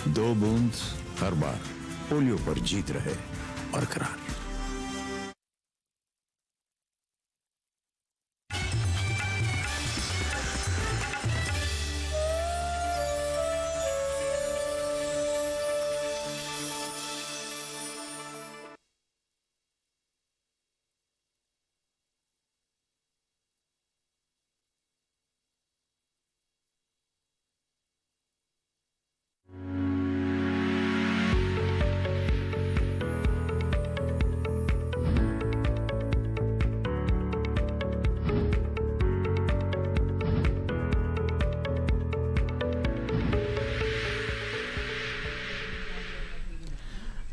2 बूंद हर बार पोलियो पर जीत रहे बरकरार।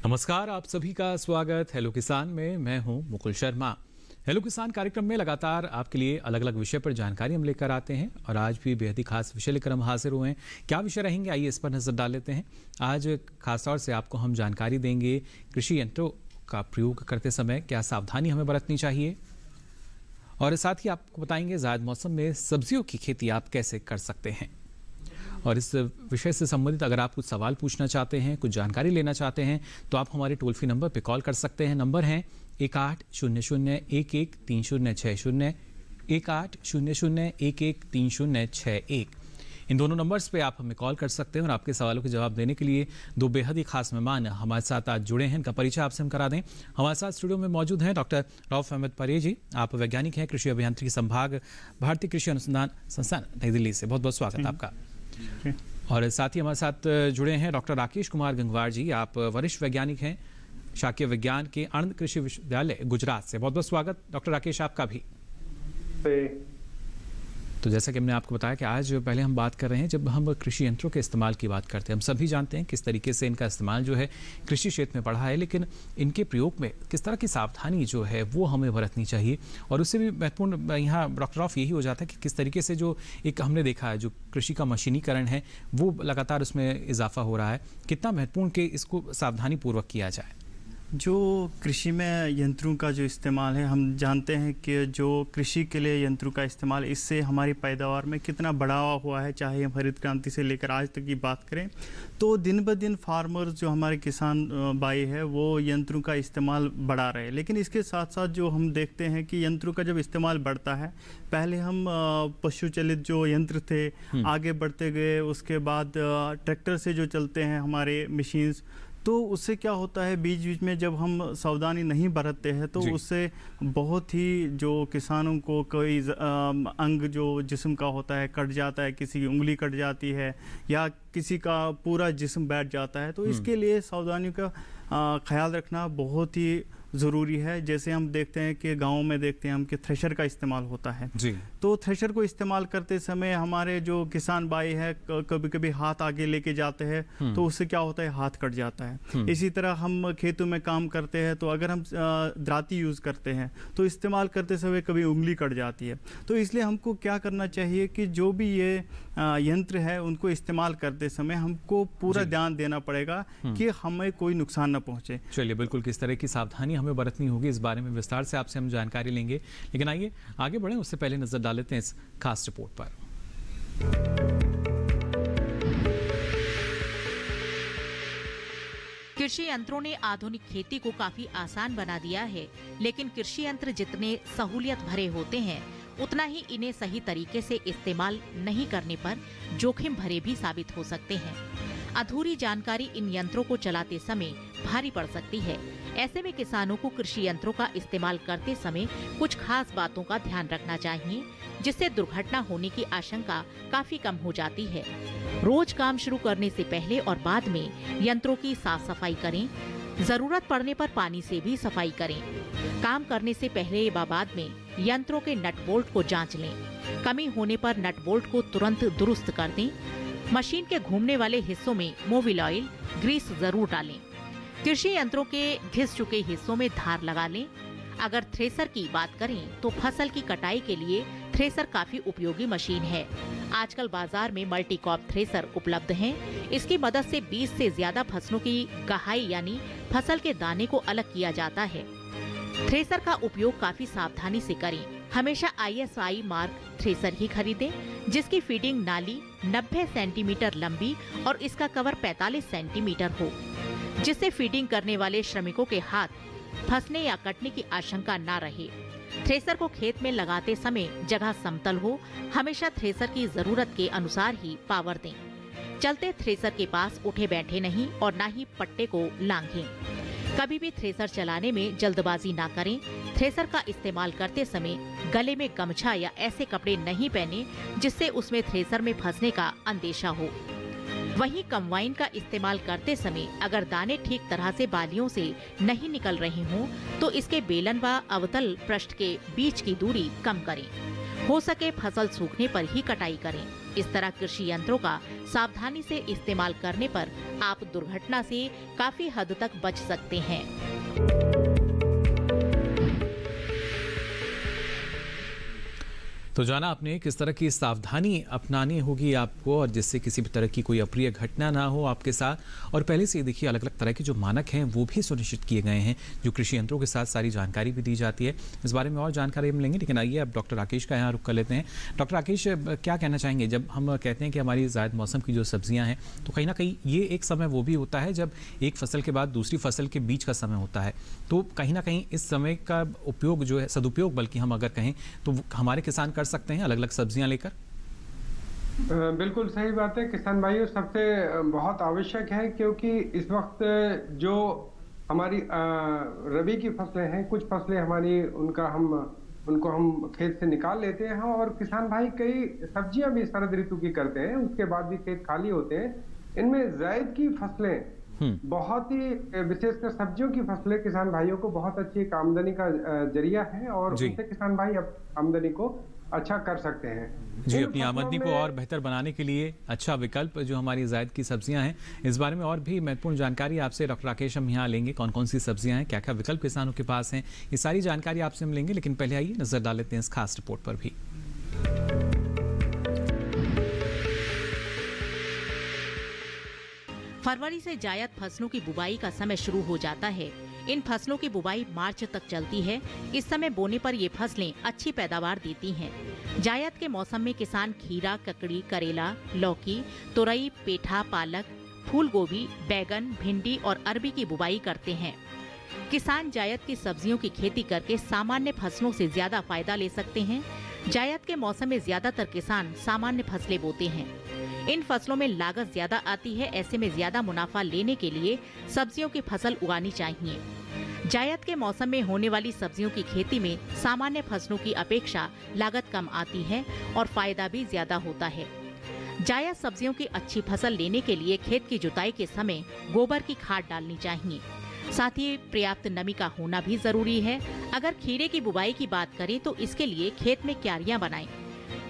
नमस्कार, आप सभी का स्वागत हेलो किसान में। मैं हूं मुकुल शर्मा। हेलो किसान कार्यक्रम में लगातार आपके लिए अलग अलग विषय पर जानकारी हम लेकर आते हैं और आज भी बेहद ही खास विषय लेकर हम हाजिर हुए हैं। क्या विषय रहेंगे, आइए इस पर नजर डाल लेते हैं। आज खासतौर से आपको हम जानकारी देंगे कृषि यंत्रों का प्रयोग करते समय क्या सावधानी हमें बरतनी चाहिए, और साथ ही आपको बताएंगे जायद मौसम में सब्जियों की खेती आप कैसे कर सकते हैं। और इस विषय से संबंधित अगर आप कुछ सवाल पूछना चाहते हैं, कुछ जानकारी लेना चाहते हैं, तो आप हमारे टोल फ्री नंबर पर कॉल कर सकते हैं। नंबर है 1800113060, 1800113061। इन दोनों नंबर्स पे आप हमें कॉल कर सकते हैं और आपके सवालों के जवाब देने के लिए दो बेहद ही खास मेहमान हमारे साथ आज जुड़े हैं। इनका परिचय आपसे हम करा दें। हमारे साथ स्टूडियो में मौजूद हैं डॉक्टर रऊफ अहमद परे जी। आप वैज्ञानिक हैं, कृषि अभियांत्रिकी संभाग, भारतीय कृषि अनुसंधान संस्थान, नई दिल्ली से। बहुत बहुत स्वागत है आपका। और साथ ही हमारे साथ जुड़े हैं डॉक्टर राकेश कुमार गंगवार जी। आप वरिष्ठ वैज्ञानिक हैं, शाकीय विज्ञान के आणंद कृषि विश्वविद्यालय गुजरात से। बहुत बहुत स्वागत डॉक्टर राकेश आपका भी। तो जैसा कि हमने आपको बताया कि आज पहले हम बात कर रहे हैं, जब हम कृषि यंत्रों के इस्तेमाल की बात करते हैं, हम सभी जानते हैं किस तरीके से इनका इस्तेमाल जो है कृषि क्षेत्र में बढ़ा है, लेकिन इनके प्रयोग में किस तरह की सावधानी जो है वो हमें बरतनी चाहिए। और उससे भी महत्वपूर्ण यहाँ डॉक्टर ऑफ यही हो जाता है कि किस तरीके से जो एक हमने देखा है जो कृषि का मशीनीकरण है वो लगातार उसमें इजाफा हो रहा है, कितना महत्वपूर्ण कि इसको सावधानी पूर्वक किया जाए। जो कृषि में यंत्रों का जो इस्तेमाल है, हम जानते हैं कि जो कृषि के लिए यंत्रों का इस्तेमाल, इससे हमारी पैदावार में कितना बढ़ावा हुआ है। चाहे हम हरित क्रांति से लेकर आज तक की बात करें तो दिन ब दिन फार्मर्स जो हमारे किसान भाई है वो यंत्रों का इस्तेमाल बढ़ा रहे हैं। लेकिन इसके साथ साथ जो हम देखते हैं कि यंत्रों का जब इस्तेमाल बढ़ता है, पहले हम पशु चलित जो यंत्र थे आगे बढ़ते गए, उसके बाद ट्रैक्टर से जो चलते हैं हमारे मशीन्स, तो उससे क्या होता है बीच बीच में जब हम सावधानी नहीं बरतते हैं तो उससे बहुत ही जो किसानों को कोई अंग जो जिस्म का होता है कट जाता है, किसी की उंगली कट जाती है या किसी का पूरा जिस्म बैठ जाता है। तो इसके लिए सावधानी का ख्याल रखना बहुत ही ज़रूरी है। जैसे हम देखते हैं कि गाँव में देखते हैं हम कि थ्रेशर का इस्तेमाल होता है जी। तो थ्रेशर को इस्तेमाल करते समय हमारे जो किसान भाई है कभी कभी हाथ आगे लेके जाते हैं तो उससे क्या होता है, हाथ कट जाता है। इसी तरह हम खेतों में काम करते हैं तो अगर हम दराती यूज़ करते हैं तो इस्तेमाल करते समय कभी उंगली कट जाती है। तो इसलिए हमको क्या करना चाहिए कि जो भी ये यंत्र है उनको इस्तेमाल करते समय हमको पूरा ध्यान देना पड़ेगा कि हमें कोई नुकसान न पहुँचे। चलिए, बिल्कुल किस तरह की सावधानी हमें बरतनी होगी इस बारे में विस्तार से आपसे हम जानकारी लेंगे, लेकिन आइए आगे बढ़ें उससे पहले नजर डाल लेते हैं इस खास रिपोर्ट पर। कृषि यंत्रों ने आधुनिक खेती को काफी आसान बना दिया है, लेकिन कृषि यंत्र जितने सहूलियत भरे होते हैं उतना ही इन्हें सही तरीके से इस्तेमाल नहीं करने पर जोखिम भरे भी साबित हो सकते हैं। अधूरी जानकारी इन यंत्रों को चलाते समय भारी पड़ सकती है। ऐसे में किसानों को कृषि यंत्रों का इस्तेमाल करते समय कुछ खास बातों का ध्यान रखना चाहिए, जिससे दुर्घटना होने की आशंका काफी कम हो जाती है। रोज काम शुरू करने से पहले और बाद में यंत्रों की साफ सफाई करें। जरूरत पड़ने पर पानी से भी सफाई करें। काम करने से पहले व बाद में यंत्रों के नट बोल्ट को जांच लें। कमी होने पर नट बोल्ट को तुरंत दुरुस्त कर दें। मशीन के घूमने वाले हिस्सों में मोबिल ऑयल, ग्रीस जरूर डालें। कृषि यंत्रों के घिस चुके हिस्सों में धार लगा लें। अगर थ्रेसर की बात करें तो फसल की कटाई के लिए थ्रेसर काफी उपयोगी मशीन है। आजकल बाजार में मल्टी क्रॉप थ्रेसर उपलब्ध हैं। इसकी मदद से 20 से ज्यादा फसलों की गहाई यानी फसल के दाने को अलग किया जाता है। थ्रेसर का उपयोग काफी सावधानी से करें। हमेशा ISI मार्क थ्रेसर ही खरीदें, जिसकी फीडिंग नाली 90 सेंटीमीटर लंबी और इसका कवर 45 सेंटीमीटर हो, जिससे फीडिंग करने वाले श्रमिकों के हाथ फंसने या कटने की आशंका न रहे। थ्रेसर को खेत में लगाते समय जगह समतल हो, हमेशा थ्रेसर की जरूरत के अनुसार ही पावर दें। चलते थ्रेसर के पास उठे बैठे नहीं और न ही पट्टे को लांघें। कभी भी थ्रेसर चलाने में जल्दबाजी ना करें। थ्रेसर का इस्तेमाल करते समय गले में गमछा या ऐसे कपड़े नहीं पहने जिससे उसमें थ्रेसर में फंसने का अंदेशा हो। वहीं कंबाइन का इस्तेमाल करते समय अगर दाने ठीक तरह से बालियों से नहीं निकल रहे हों तो इसके बेलन व अवतल पृष्ठ के बीच की दूरी कम करें। हो सके फसल सूखने पर ही कटाई करें। इस तरह कृषि यंत्रों का सावधानी से इस्तेमाल करने पर आप दुर्घटना से काफी हद तक बच सकते हैं। तो जाना आपने किस तरह की सावधानी अपनानी होगी आपको, और जिससे किसी भी तरह की कोई अप्रिय घटना ना हो आपके साथ। और पहले से देखिए अलग अलग तरह के जो मानक हैं वो भी सुनिश्चित किए गए हैं, जो कृषि यंत्रों के साथ सारी जानकारी भी दी जाती है। इस बारे में और जानकारी हम लेंगे, लेकिन आइए अब डॉक्टर राकेश का यहाँ रुख कर लेते हैं। डॉक्टर राकेश, क्या कहना चाहेंगे जब हम कहते हैं कि हमारी जायद मौसम की जो सब्जियाँ हैं, तो कहीं ना कहीं ये एक समय वो भी होता है जब एक फसल के बाद दूसरी फसल के बीच का समय होता है, तो कहीं ना कहीं इस समय का उपयोग जो है, सदुपयोग बल्कि हम अगर कहें तो हमारे किसान कर सकते हैं अलग अलग सब्जियां लेकर। बिल्कुल सही बात है किसान भाइयों, सबसे बहुत आवश्यक है, क्योंकि इस वक्त जो हमारी रबी की फसलें हैं, कुछ फसलें हमारी उनको हम खेत से निकाल लेते हैं, और किसान भाई कई सब्जियां भी शरद ऋतु की करते हैं, उसके बाद भी खेत खाली होते हैं। इनमें जायद की फसलें बहुत ही, विशेषकर सब्जियों की फसलें किसान भाइयों को बहुत अच्छी एक आमदनी का जरिया है, और उससे किसान भाई आमदनी को अच्छा कर सकते हैं जी। अपनी आमदनी को और बेहतर बनाने के लिए अच्छा विकल्प जो हमारी जायद की सब्जियां हैं, इस बारे में और भी महत्वपूर्ण जानकारी आपसे डॉक्टर राकेश हम यहाँ लेंगे। कौन कौन सी सब्जियां हैं, क्या क्या विकल्प किसानों के पास हैं, ये सारी जानकारी आपसे हम लेंगे, लेकिन पहले आइए नजर डाल लेते हैं इस खास रिपोर्ट पर भी। फरवरी से जायद फसलों की बुवाई का समय शुरू हो जाता है। इन फसलों की बुवाई मार्च तक चलती है। इस समय बोने पर ये फसलें अच्छी पैदावार देती हैं। जायद के मौसम में किसान खीरा, ककड़ी, करेला, लौकी, तुरई, पेठा, पालक, फूल गोभी, बैगन, भिंडी और अरबी की बुवाई करते हैं। किसान जायद की सब्जियों की खेती करके सामान्य फसलों से ज्यादा फायदा ले सकते हैं। जायद के मौसम में ज्यादातर किसान सामान्य फसलें बोते हैं। इन फसलों में लागत ज्यादा आती है, ऐसे में ज्यादा मुनाफा लेने के लिए सब्जियों की फसल उगानी चाहिए। जायद के मौसम में होने वाली सब्जियों की खेती में सामान्य फसलों की अपेक्षा लागत कम आती है और फायदा भी ज्यादा होता है। जायद सब्जियों की अच्छी फसल लेने के लिए खेत की जुताई के समय गोबर की खाद डालनी चाहिए। साथ ही पर्याप्त नमी का होना भी जरूरी है। अगर खीरे की बुवाई की बात करें तो इसके लिए खेत में क्यारियां बनाएं।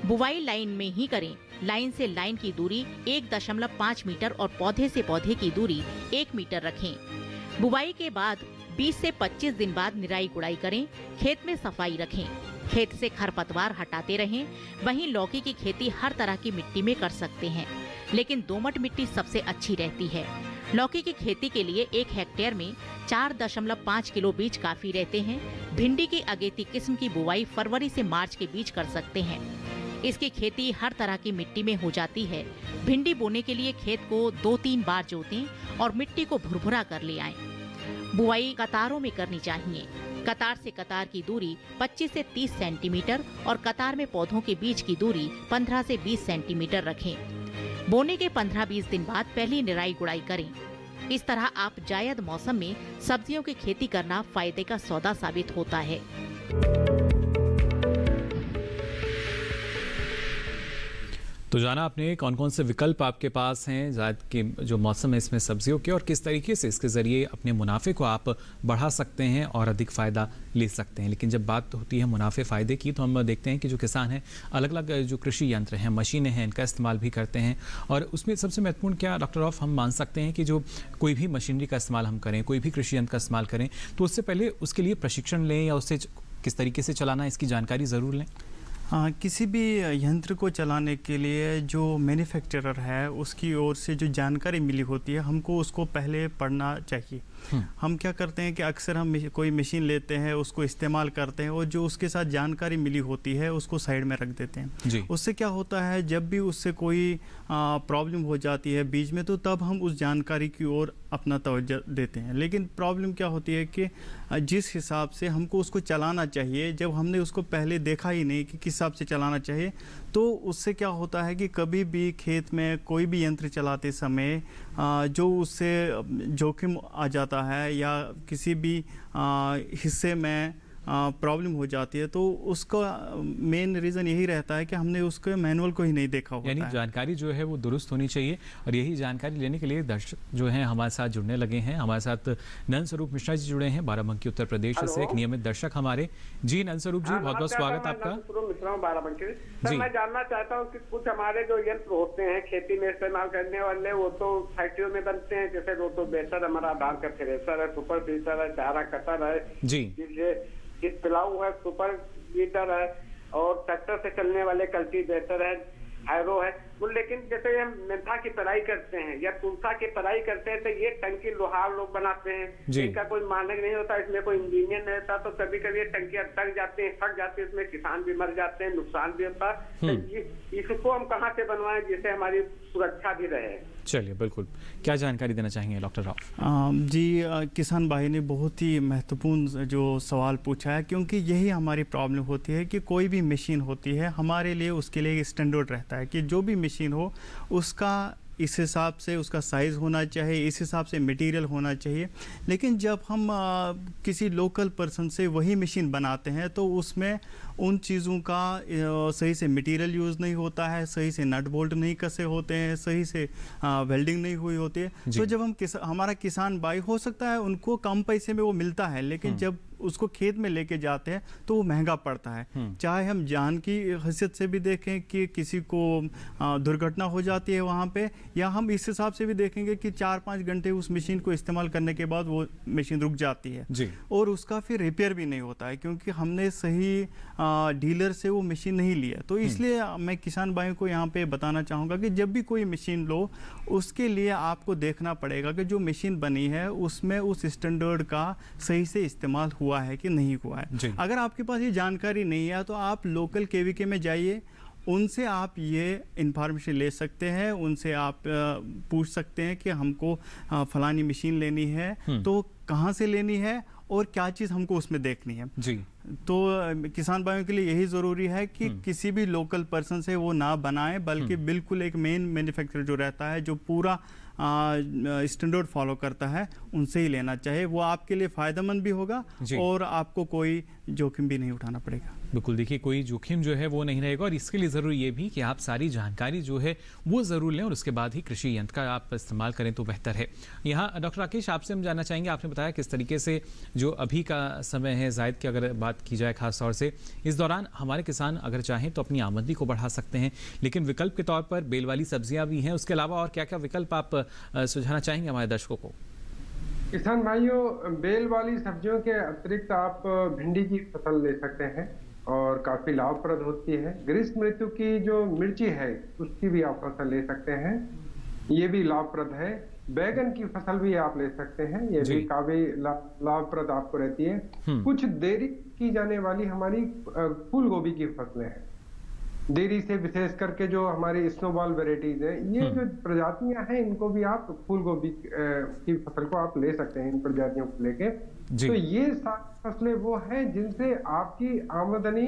बुवाई लाइन में ही करें। लाइन से लाइन की दूरी 1.5 मीटर और पौधे से पौधे की दूरी 1 मीटर रखें। बुवाई के बाद 20 से 25 दिन बाद निराई गुड़ाई करें। खेत में सफाई रखें। खेत से खरपतवार हटाते रहें। वहीं लौकी की खेती हर तरह की मिट्टी में कर सकते हैं, लेकिन दोमट मिट्टी सबसे अच्छी रहती है। लौकी की खेती के लिए 1 हेक्टेयर में 4.5 किलो बीज काफी रहते हैं। भिंडी की अगेती किस्म की बुवाई फरवरी से मार्च के बीच कर सकते हैं। इसकी खेती हर तरह की मिट्टी में हो जाती है। भिंडी बोने के लिए खेत को 2-3 बार जोतें और मिट्टी को भुरभुरा कर ले आएं। बुआई कतारों में करनी चाहिए। कतार से कतार की दूरी 25 से 30 सेंटीमीटर और कतार में पौधों के बीच की दूरी 15 से 20 सेंटीमीटर रखें। बोने के 15-20 दिन बाद पहली निराई गुड़ाई करें। इस तरह आप जायद मौसम में सब्जियों की खेती करना फायदे का सौदा साबित होता है। तो जाना आपने कौन कौन से विकल्प आपके पास हैं जायद के जो मौसम है इसमें सब्जियों के, और किस तरीके से इसके ज़रिए अपने मुनाफे को आप बढ़ा सकते हैं और अधिक फ़ायदा ले सकते हैं। लेकिन जब बात होती है मुनाफे फ़ायदे की, तो हम देखते हैं कि जो किसान हैं अलग अलग जो कृषि यंत्र हैं, मशीनें हैं, इनका इस्तेमाल भी करते हैं। और उसमें सबसे महत्वपूर्ण क्या डॉक्टर ऑफ हम मान सकते हैं कि जो कोई भी मशीनरी का इस्तेमाल हम करें, कोई भी कृषि यंत्र का इस्तेमाल करें, तो उससे पहले उसके लिए प्रशिक्षण लें या उससे किस तरीके से चलाना है इसकी जानकारी ज़रूर लें। किसी भी यंत्र को चलाने के लिए जो मैन्युफैक्चरर है उसकी ओर से जो जानकारी मिली होती है हमको उसको पहले पढ़ना चाहिए। हम क्या करते हैं कि अक्सर हम कोई मशीन लेते हैं, उसको इस्तेमाल करते हैं और जो उसके साथ जानकारी मिली होती है उसको साइड में रख देते हैं। उससे क्या होता है, जब भी उससे कोई प्रॉब्लम हो जाती है बीच में, तो तब हम उस जानकारी की ओर अपना तवज्जो देते हैं। लेकिन प्रॉब्लम क्या होती है कि जिस हिसाब से हमको उसको चलाना चाहिए, जब हमने उसको पहले देखा ही नहीं कि किस हिसाब से चलाना चाहिए, तो उससे क्या होता है कि कभी भी खेत में कोई भी यंत्र चलाते समय जो उससे जोखिम आ जाता है या किसी भी हिस्से में प्रॉब्लम हो जाती है, तो उसका मेन रीज़न यही रहता है कि हमने उसके मैनुअल को ही नहीं देखा होता है। यानी जानकारी जो है वो दुरुस्त होनी चाहिए, और यही जानकारी लेने के लिए दर्शक जो हैं हमारे साथ जुड़ने लगे हैं। हमारे साथ नंद स्वरूप मिश्रा जी जुड़े हैं बाराबंकी उत्तर प्रदेश से, एक नियमित दर्शक हमारे। जी नंद स्वरूप जी, बहुत बहुत स्वागत आपका। सर, मैं जानना चाहता हूँ कि कुछ हमारे जो यंत्र होते हैं खेती में इस्तेमाल करने वाले, वो तो फैक्ट्रियों में बनते हैं, जैसे रोटोवेटर, हमारा धान का थ्रेसर है, सुपर सीडर है, चारा कटर है जी, जिस पिलाऊ है, सुपर वीटर है, और ट्रैक्टर से चलने वाले कल्टीवेटर है, हैरो है। लेकिन जैसे हम मेंथा की पराई करते हैं या तुलसा की पराई करते हैं, तो ये टंकी लोहार लोग बनाते हैं, इनका कोई मानक नहीं होता, इसमें कोई इंजीनियर नहीं होता, तो कभी कभी ये टंकियां टक जाती हैं, फट जाती है, इसमें किसान भी मर जाते हैं, नुकसान भी होता है। तो इसको हम कहाँ से बनवाएं जिससे हमारी सुरक्षा भी रहे? चलिए, बिल्कुल, क्या जानकारी देना चाहेंगे डॉक्टर राव? जी, किसान भाई ने बहुत ही महत्वपूर्ण जो सवाल पूछा है, क्योंकि यही हमारी प्रॉब्लम होती है कि कोई भी मशीन होती है हमारे लिए, उसके लिए स्टैंडर्ड रहता है कि जो भी मशीन हो उसका इस हिसाब से उसका साइज़ होना चाहिए, इस हिसाब से मटेरियल होना चाहिए। लेकिन जब हम किसी लोकल पर्सन से वही मशीन बनाते हैं तो उसमें उन चीज़ों का सही से मटेरियल यूज़ नहीं होता है, सही से नट बोल्ट नहीं कसे होते हैं, सही से वेल्डिंग नहीं हुई होती है। तो जब हम हमारा किसान भाई, हो सकता है उनको कम पैसे में वो मिलता है, लेकिन जब उसको खेत में लेके जाते हैं तो वो महंगा पड़ता है। चाहे हम जान की हैसियत से भी देखें कि किसी को दुर्घटना हो जाती है वहाँ पे, या हम इस हिसाब से भी देखेंगे कि 4-5 घंटे उस मशीन को इस्तेमाल करने के बाद वो मशीन रुक जाती है जी, और उसका फिर रिपेयर भी नहीं होता है, क्योंकि हमने सही डीलर से वो मशीन नहीं लिया। तो इसलिए मैं किसान भाइयों को यहाँ पे बताना चाहूँगा कि जब भी कोई मशीन लो, उसके लिए आपको देखना पड़ेगा कि जो मशीन बनी है उसमें उस स्टैंडर्ड का सही से इस्तेमाल हुआ है कि नहीं हुआ है। अगर आपके पास ये जानकारी नहीं है तो आप लोकल केवीके में जाइए, उनसे आप ये इंफॉर्मेशन ले सकते हैं, उनसे आप पूछ सकते हैं कि हमको फलानी मशीन लेनी है, तो कहाँ से लेनी है और क्या चीज़ हमको उसमें देखनी है जी। तो किसान भाइयों के लिए यही ज़रूरी है कि किसी भी लोकल पर्सन से वो ना बनाएं, बल्कि बिल्कुल एक मेन मैन्युफैक्चरर जो रहता है, जो पूरा स्टैंडर्ड फॉलो करता है, उनसे ही लेना चाहिए। वो आपके लिए फ़ायदेमंद भी होगा और आपको कोई जोखिम भी नहीं उठाना पड़ेगा। बिल्कुल, देखिए कोई जोखिम जो है वो नहीं रहेगा, और इसके लिए ज़रूरी ये भी कि आप सारी जानकारी जो है वो ज़रूर लें और उसके बाद ही कृषि यंत्र का आप इस्तेमाल करें तो बेहतर है। यहाँ डॉक्टर राकेश, आपसे हम जानना चाहेंगे, आपने बताया किस तरीके से जो अभी का समय है जायद की अगर बात की जाए खास तौर से, इस दौरान हमारे किसान अगर चाहें तो अपनी आमदनी को बढ़ा सकते हैं, लेकिन विकल्प के तौर पर बेल वाली सब्जियाँ भी हैं। उसके अलावा और क्या क्या विकल्प आप सुझाना चाहेंगे हमारे दर्शकों को? किसान भाइयों, बेल वाली सब्जियों के अतिरिक्त आप भिंडी की फसल ले सकते हैं और काफी लाभप्रद होती है। ग्रीष्म ऋतु की जो मिर्ची है उसकी भी आप फसल ले सकते हैं, ये भी लाभप्रद है। बैगन की फसल भी आप ले सकते हैं, ये भी काफी लाभप्रद आपको रहती है। कुछ देरी की जाने वाली हमारी फूल गोभी की फसलें हैं, देरी से विशेष करके जो हमारी स्नोबॉल वेराइटीज है, ये जो प्रजातियां हैं, इनको भी आप फूल गोभी की फसल को आप ले सकते हैं, इन प्रजातियों को लेके। तो ये सारी फसलें वो हैं जिनसे आपकी आमदनी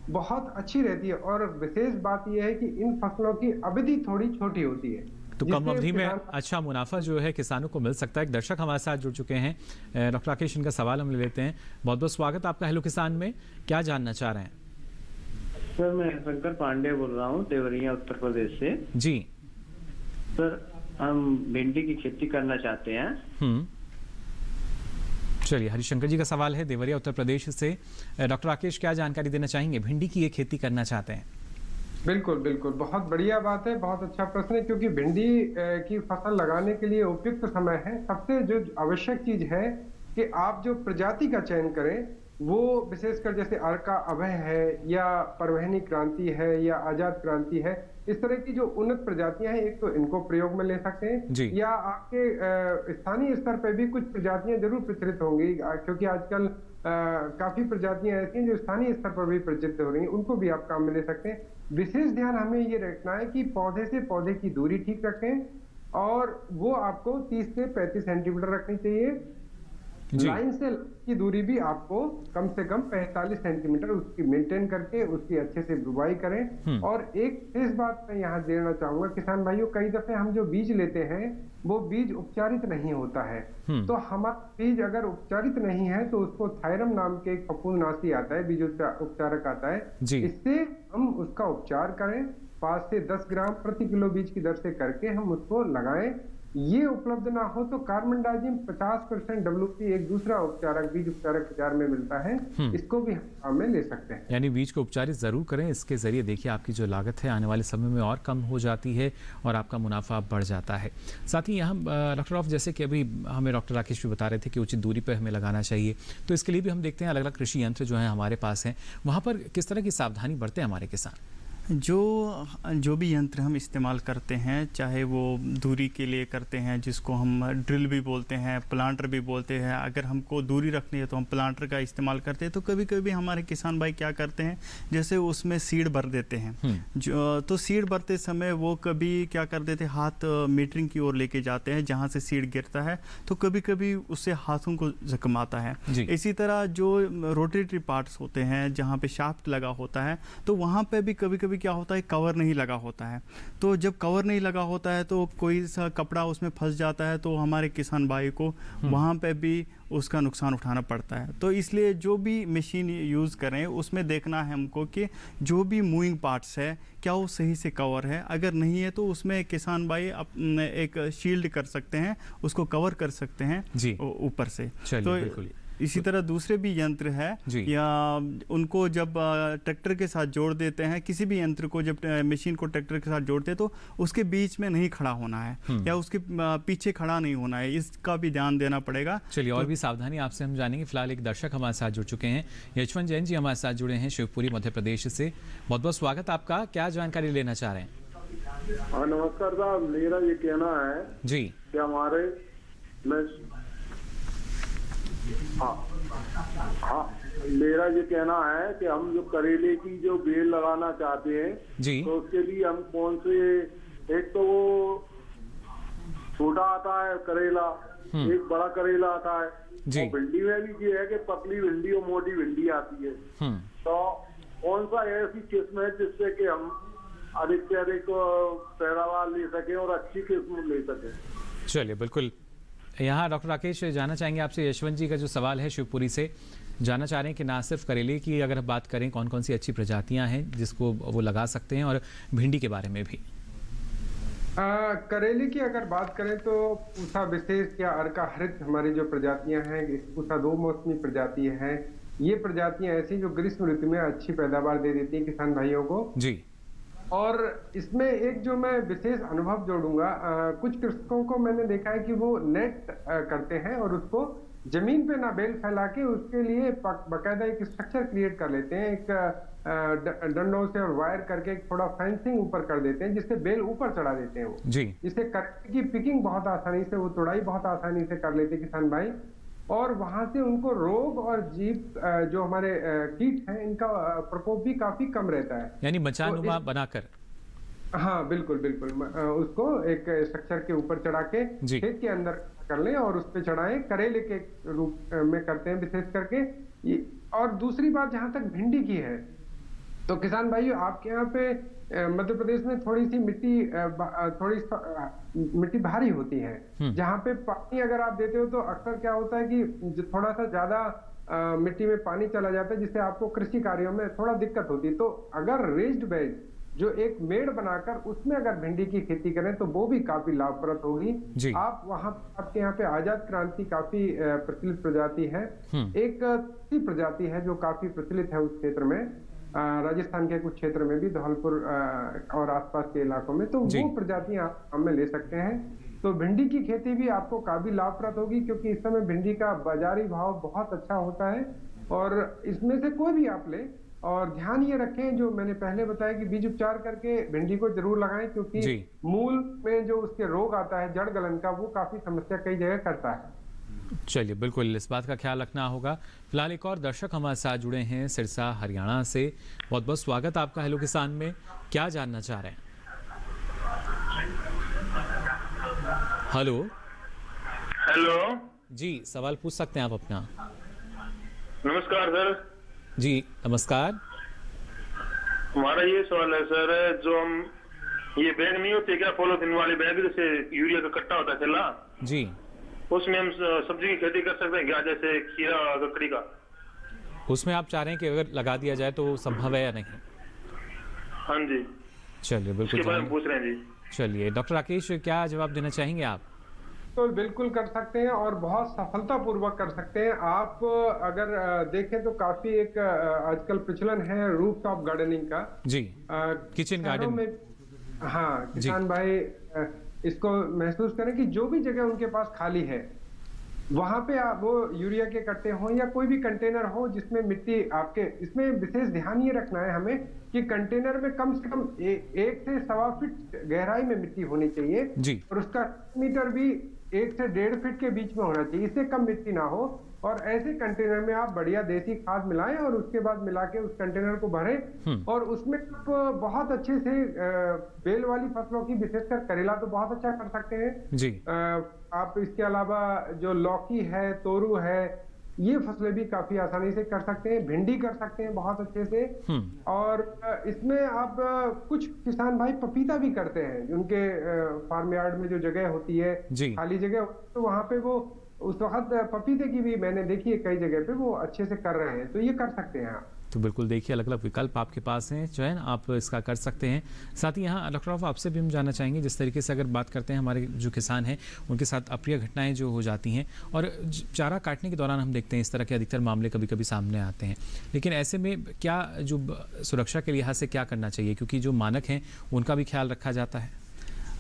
बहुत अच्छी रहती है, और विशेष बात यह है कि इन फसलों की अवधि थोड़ी छोटी होती है, तो कम अवधि में अच्छा मुनाफा जो है किसानों को मिल सकता है। एक दर्शक हमारे साथ जुड़ चुके हैं, डॉक्टर राकेश, इनका सवाल हम ले लेते हैं। बहुत बहुत स्वागत आपका हेलो किसान में, क्या जानना चाह रहे हैं? सर, मैं शंकर पांडे बोल रहा हूँ, देवरिया उत्तर प्रदेश से जी। सर, हम भिंडी की खेती करना चाहते हैं। चलिए, हरिशंकर जी का सवाल है देवरिया उत्तर प्रदेश से। डॉक्टर राकेश, क्या जानकारी देना चाहेंगे? भिंडी की ये खेती करना चाहते हैं। बिल्कुल बिल्कुल, बहुत बढ़िया बात है, बहुत अच्छा प्रश्न है, क्योंकि भिंडी की फसल लगाने के लिए उपयुक्त समय है। सबसे जो आवश्यक चीज है कि आप जो प्रजाति का चयन करें वो विशेषकर जैसे अर्का अभय है या परवहनी क्रांति है या आजाद क्रांति है, इस तरह की जो उन्नत प्रजातियां हैं, एक तो इनको प्रयोग में ले सकते हैं, या आपके स्थानीय स्तर पर भी कुछ प्रजातियां जरूर प्रचलित होंगी, क्योंकि आजकल काफी प्रजातियां ऐसी हैं जो स्थानीय स्तर पर भी प्रचलित हो रही हैं, उनको भी आप काम में ले सकते हैं। विशेष ध्यान हमें ये रखना है कि पौधे से पौधे की दूरी ठीक रखें, और वो आपको 30 से 35 सेंटीमीटर रखनी चाहिए। लाइन से की दूरी भी आपको कम से कम 45 सेंटीमीटर उसकी मेंटेन करके उसकी अच्छे से बुवाई करें। और एक इस बात मैं यहाँ देना चाहूंगा किसान भाइयों, कई दफे हम जो बीज लेते हैं वो बीज उपचारित नहीं होता है, तो हमारा बीज अगर उपचारित नहीं है तो उसको थायरम नाम के एक फफूंदनाशी आता है, बीज उपचारक आता है, इससे हम उसका उपचार करें। 5 से 10 ग्राम प्रति किलो बीज की दर से करके हम उसको लगाएं। ये उपलब्ध ना हो तो कार्बनडाजिम 50% WP एक दूसरा उपचारक बीज उपचारक बाजार में मिलता है, इसको भी हम काम में ले सकते हैं। यानी बीज को उपचारित जरूर करें, इसके जरिए देखिए आपकी जो लागत है आने वाले समय में और कम हो जाती है और आपका मुनाफा बढ़ जाता है। साथ ही यहाँ डॉक्टर ऑफ, जैसे कि अभी हमें डॉक्टर राकेश भी बता रहे थे कि उचित दूरी पर हमें लगाना चाहिए, तो इसके लिए भी हम देखते हैं अलग अलग कृषि यंत्र जो है हमारे पास हैं, वहाँ पर किस तरह की सावधानी बरतें हमारे किसान? जो भी यंत्र हम इस्तेमाल करते हैं, चाहे वो दूरी के लिए करते हैं जिसको हम ड्रिल भी बोलते हैं, प्लांटर भी बोलते हैं, अगर हमको दूरी रखनी है तो हम प्लांटर का इस्तेमाल करते हैं। तो कभी कभी हमारे किसान भाई क्या करते हैं, जैसे उसमें सीड भर देते हैं, तो सीड भरते समय वो कभी क्या कर देते हैं, हाथ मीटरिंग की ओर लेके जाते हैं जहाँ से सीड गिरता है, तो कभी कभी उससे हाथों को जख्म आता है। इसी तरह जो रोटेटरी पार्ट्स होते हैं जहाँ पे शाफ्ट लगा होता है, तो वहाँ पे भी कभी कभी क्या होता है, कवर नहीं लगा होता है। तो जब कवर नहीं लगा होता है तो कोई सा कपड़ा उसमें फंस जाता है, तो हमारे किसान भाई को वहाँ पे भी उसका नुकसान उठाना पड़ता है। तो इसलिए जो भी मशीन यूज़ करें उसमें देखना है हमको कि जो भी मूविंग पार्ट्स है क्या वो सही से कवर है, अगर नहीं है तो उसमें किसान भाई एक शील्ड कर सकते हैं, उसको कवर कर सकते हैं ऊपर से। तो इसी तरह दूसरे भी यंत्र है, या उनको जब ट्रैक्टर के साथ जोड़ देते हैं, किसी भी यंत्र को जब मशीन को ट्रैक्टर के साथ जोड़ते हैं तो उसके बीच में नहीं खड़ा होना है या उसके पीछे खड़ा नहीं होना है, इसका भी ध्यान देना पड़ेगा। चलिए और भी सावधानी आपसे हम जानेंगे। फिलहाल एक दर्शक हमारे साथ जुड़ चुके हैं, यशवंत जैन जी हमारे साथ जुड़े हैं शिवपुरी मध्य प्रदेश से। बहुत बहुत स्वागत आपका, क्या जानकारी लेना चाह रहे हैं? हाँ नमस्कार साहब, मेरा ये कहना है जी कि मेरा ये कहना है कि हम जो करेले की जो बेल लगाना चाहते हैं तो उसके लिए हम कौन से, एक तो वो छोटा आता है करेला, एक बड़ा करेला आता है, और भिंडी में भी ये है कि पतली भिंडी और मोटी भिंडी आती है, तो कौन सा ऐसी किस्म है जिससे कि हम अधिक से अधिक पैदावार ले सकें और अच्छी किस्म ले सकें? चलिए बिल्कुल, यहाँ डॉक्टर राकेश जानना चाहेंगे आपसे, यशवंत जी का जो सवाल है शिवपुरी से, जानना चाह रहे हैं कि ना सिर्फ करेले की अगर बात करें, कौन कौन सी अच्छी प्रजातियां हैं जिसको वो लगा सकते हैं, और भिंडी के बारे में भी। करेले की अगर बात करें तो पूसा विशेष या अर्का हरित हमारी जो प्रजातियां हैं, पूसा 2 मौसमी प्रजाति है, ये प्रजातियां ऐसी जो ग्रीष्म ऋतु में अच्छी पैदावार दे देती हैं किसान भाइयों को जी। और इसमें एक जो मैं विशेष अनुभव जोड़ूंगा, कुछ कृषकों को मैंने देखा है कि वो नेट करते हैं और उसको जमीन पे ना बेल फैला के उसके लिए बाकायदा एक स्ट्रक्चर क्रिएट कर लेते हैं, एक डंडों से और वायर करके एक थोड़ा फेंसिंग ऊपर कर देते हैं, जिससे बेल ऊपर चढ़ा देते हैं वो जी। जिससे करेले की पिकिंग बहुत आसानी से, वो तोड़ाई बहुत आसानी से कर लेते किसान भाई, और वहां से उनको रोग और जीव जो हमारे कीट हैं इनका प्रकोप भी काफी कम रहता है, यानी बचानुमा बनाकर। हाँ बिल्कुल बिल्कुल, उसको एक स्ट्रक्चर के ऊपर चढ़ा के खेत के अंदर कर लें और उस पे चढ़ाएं, करेले के रूप में करते हैं विशेष करके। और दूसरी बात जहां तक भिंडी की है, तो किसान भाइयों आपके यहाँ पे मध्य प्रदेश में थोड़ी सी मिट्टी भारी होती है, जहाँ पे पानी अगर आप देते हो तो अक्सर क्या होता है कि थोड़ा सा ज्यादा मिट्टी में पानी चला जाता है, जिससे आपको कृषि कार्यों में थोड़ा दिक्कत होती है। तो अगर रेज्ड बेड जो एक मेड़ बनाकर उसमें अगर भिंडी की खेती करें तो वो भी काफी लाभप्रद होगी। आप वहाँ आपके यहाँ पे आजाद क्रांति काफी प्रचलित प्रजाति है, एक प्रजाति है जो काफी प्रचलित है उस क्षेत्र में, राजस्थान के कुछ क्षेत्र में भी, धौलपुर और आसपास के इलाकों में, तो वो प्रजातियां आप काम में ले सकते हैं। तो भिंडी की खेती भी आपको काफी लाभप्रद होगी, क्योंकि इस समय भिंडी का बाजारी भाव बहुत अच्छा होता है और इसमें से कोई भी आप ले, और ध्यान ये रखें जो मैंने पहले बताया कि बीज उपचार करके भिंडी को जरूर लगाएं, क्योंकि मूल में जो उसके रोग आता है जड़ गलन का, वो काफी समस्या कई जगह करता है। चलिए, बिल्कुल इस बात का ख्याल रखना होगा। फिलहाल एक और दर्शक हमारे साथ जुड़े हैं सिरसा हरियाणा से। बहुत बहुत स्वागत आपका हेलो किसान में। क्या जानना चाह रहे हैं? हेलो हेलो जी, सवाल पूछ सकते हैं आप अपना। नमस्कार सर। जी नमस्कार। हमारा ये सवाल है सर, जो हम ये बैग नहीं होते क्या, पॉलीथिन वाले बैग, जैसे यूरिया का कट्टा होता है थैला जी, उसमें हम सब्जी की खेती कर सकते हैं क्या, जैसे खीरा ककड़ी का? उसमें आप चाह रहे हैं कि अगर लगा दिया जाए तो संभव है या नहीं? हाँ जी, चलिए बिल्कुल, इसके बारे में पूछ रहे हैं जी। चलिए डॉक्टर राकेश, क्या जवाब देना चाहेंगे आप? तो बिल्कुल कर सकते हैं और बहुत सफलतापूर्वक कर सकते हैं। आप अगर देखें तो काफी एक आजकल प्रचलन है रूफ टॉप गार्डनिंग का जी, किचन गार्डन में। हाँ, किसान भाई इसको महसूस करें कि जो भी जगह उनके पास खाली है वहां पे आप वो यूरिया के कट्टे हों या कोई भी कंटेनर हो जिसमें मिट्टी आपके, इसमें विशेष ध्यान ये रखना है हमें कि कंटेनर में कम से कम 1 से 1.25 फीट गहराई में मिट्टी होनी चाहिए जी, और उसका मीटर भी 1 से 1.5 फीट के बीच में होना चाहिए, इससे कम मिट्टी ना हो। और ऐसे कंटेनर में आप बढ़िया देसी खाद मिलाएं और उसके बाद मिला के उस कंटेनर को भरें और उसमें आप बहुत अच्छे से बेल वाली फसलों की, विशेषकर करेला तो बहुत अच्छा कर सकते हैं जी। आप इसके अलावा जो लौकी है, तोरू है, ये फसलें भी काफी आसानी से कर सकते हैं। भिंडी कर सकते हैं बहुत अच्छे से। और इसमें आप कुछ किसान भाई पपीता भी करते हैं, उनके फार्म यार्ड में जो जगह होती है, खाली जगह, तो वहां पे वो उस वक्त पपीते की भी मैंने देखी है कई जगह पे वो अच्छे से कर रहे हैं, तो ये कर सकते हैं आप। तो बिल्कुल देखिए, अलग अलग विकल्प आपके पास हैं, चयन आप इसका कर सकते हैं। साथ ही यहाँ डॉक्टर साहब आपसे भी हम जानना चाहेंगे, जिस तरीके से अगर बात करते हैं हमारे जो किसान हैं उनके साथ अप्रिय घटनाएं जो हो जाती हैं और चारा काटने के दौरान हम देखते हैं इस तरह के अधिकतर मामले कभी कभी सामने आते हैं, लेकिन ऐसे में क्या जो सुरक्षा के लिहाज से क्या करना चाहिए, क्योंकि जो मानक हैं उनका भी ख्याल रखा जाता है?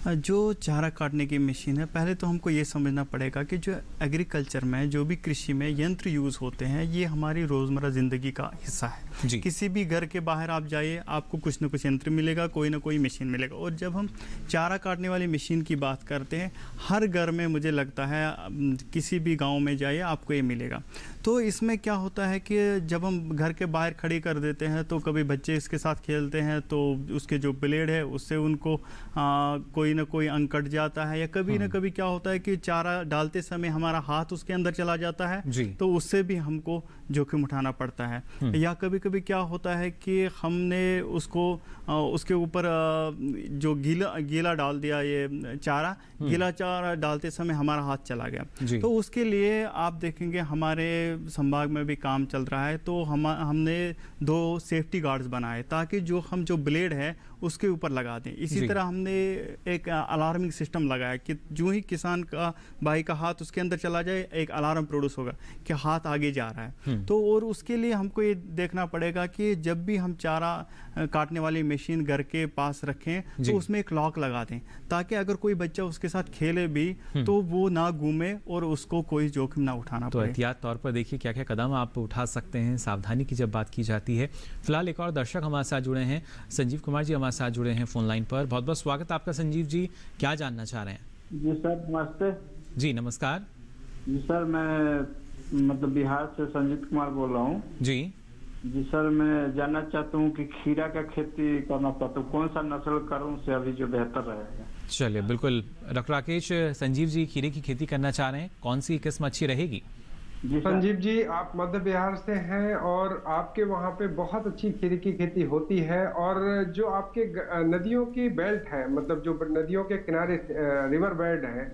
जो चारा काटने की मशीन है, पहले तो हमको ये समझना पड़ेगा कि जो एग्रीकल्चर में जो भी कृषि में यंत्र यूज़ होते हैं ये हमारी रोज़मर्रा ज़िंदगी का हिस्सा है जी। किसी भी घर के बाहर आप जाइए, आपको कुछ ना कुछ यंत्र मिलेगा, कोई ना कोई मशीन मिलेगा। और जब हम चारा काटने वाली मशीन की बात करते हैं, हर घर में मुझे लगता है किसी भी गाँव में जाइए आपको ये मिलेगा। तो इसमें क्या होता है कि जब हम घर के बाहर खड़ी कर देते हैं तो कभी बच्चे इसके साथ खेलते हैं तो उसके जो ब्लेड है उससे उनको कोई ना कोई अंग कट जाता है, या कभी ना कभी क्या होता है कि चारा डालते समय हमारा हाथ उसके अंदर चला जाता है तो उससे भी हमको जोखिम उठाना पड़ता है। या कभी कभी क्या होता है कि हमने उसको उसके ऊपर जो गीला डाल दिया, ये चारा गीला चारा डालते समय हमारा हाथ चला गया, तो उसके लिए आप देखेंगे हमारे संभाग में भी काम चल रहा है, तो हमने 2 सेफ्टी गार्ड्स बनाए ताकि जो ब्लेड है उसके ऊपर लगा दें। इसी तरह हमने एक अलार्मिंग सिस्टम लगाया कि जो ही किसान का भाई का हाथ उसके अंदर चला जाए एक अलार्म प्रोड्यूस होगा कि हाथ आगे जा रहा है। तो और उसके लिए हमको ये देखना पड़ेगा कि जब भी हम चारा काटने वाली मशीन घर के पास रखें तो उसमें एक लॉक लगा दें ताकि अगर कोई बच्चा उसके साथ खेले भी तो वो ना घूमे और उसको कोई जोखिम ना उठाना पड़े। तो एहतियात तौर पर देखिए क्या क्या कदम आप उठा सकते हैं सावधानी की जब बात की जाती है। फिलहाल एक और दर्शक हमारे साथ जुड़े हैं, संजीव कुमार जी हमारे साथ जुड़े हैं फोन लाइन पर। बहुत बहुत स्वागत आपका संजीव जी, क्या जानना चाह रहे हैं? जी सर नमस्ते। जी नमस्कार। जी सर, मैं मतलब बिहार से संजीव कुमार बोल रहा हूँ। जी जी सर, मैं जानना चाहता हूँ कि खीरा का खेती करना चाहता हूँ, कौन सा नस्ल करूँ से अभी जो बेहतर रहेगा? चलिए बिल्कुल, डॉक्टर राकेश, संजीव जी खीरे की खेती करना चाह रहे हैं, कौन सी किस्म अच्छी रहेगी? संजीव जी, आप मध्य बिहार से हैं और आपके वहाँ पे बहुत अच्छी खीरे की खेती होती है, और जो आपके नदियों की बेल्ट है, मतलब जो नदियों के किनारे रिवर बेल्ट है,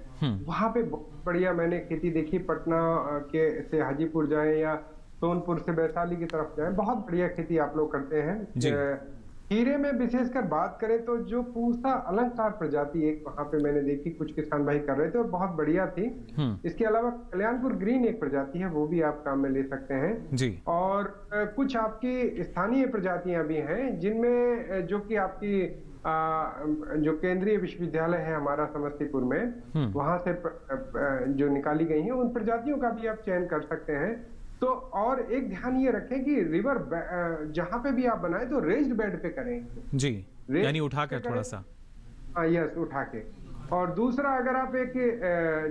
वहाँ पे बहुत बढ़िया मैंने खेती देखी। पटना के से हाजीपुर जाएं या सोनपुर से वैशाली की तरफ जाएं, बहुत बढ़िया खेती आप लोग करते हैं। खीरे में विशेषकर बात करें तो जो पूसा अलंकार प्रजाति एक वहां पे मैंने देखी, कुछ किसान भाई कर रहे थे और बहुत बढ़िया थी। इसके अलावा कल्याणपुर ग्रीन एक प्रजाति है, वो भी आप काम में ले सकते हैं जी। और कुछ आपकी स्थानीय प्रजातियां भी हैं जिनमें जो कि आपकी जो केंद्रीय विश्वविद्यालय है हमारा समस्तीपुर में, वहां से जो निकाली गई हैं उन प्रजातियों का भी आप चयन कर सकते हैं। तो और एक ध्यान ये रखें कि रिवर जहां पे भी आप बनाए तो रेज्ड बेड पे करें जी, यानी उठा कर थोड़ा सा। हाँ यस, उठा के। और दूसरा, अगर आप एक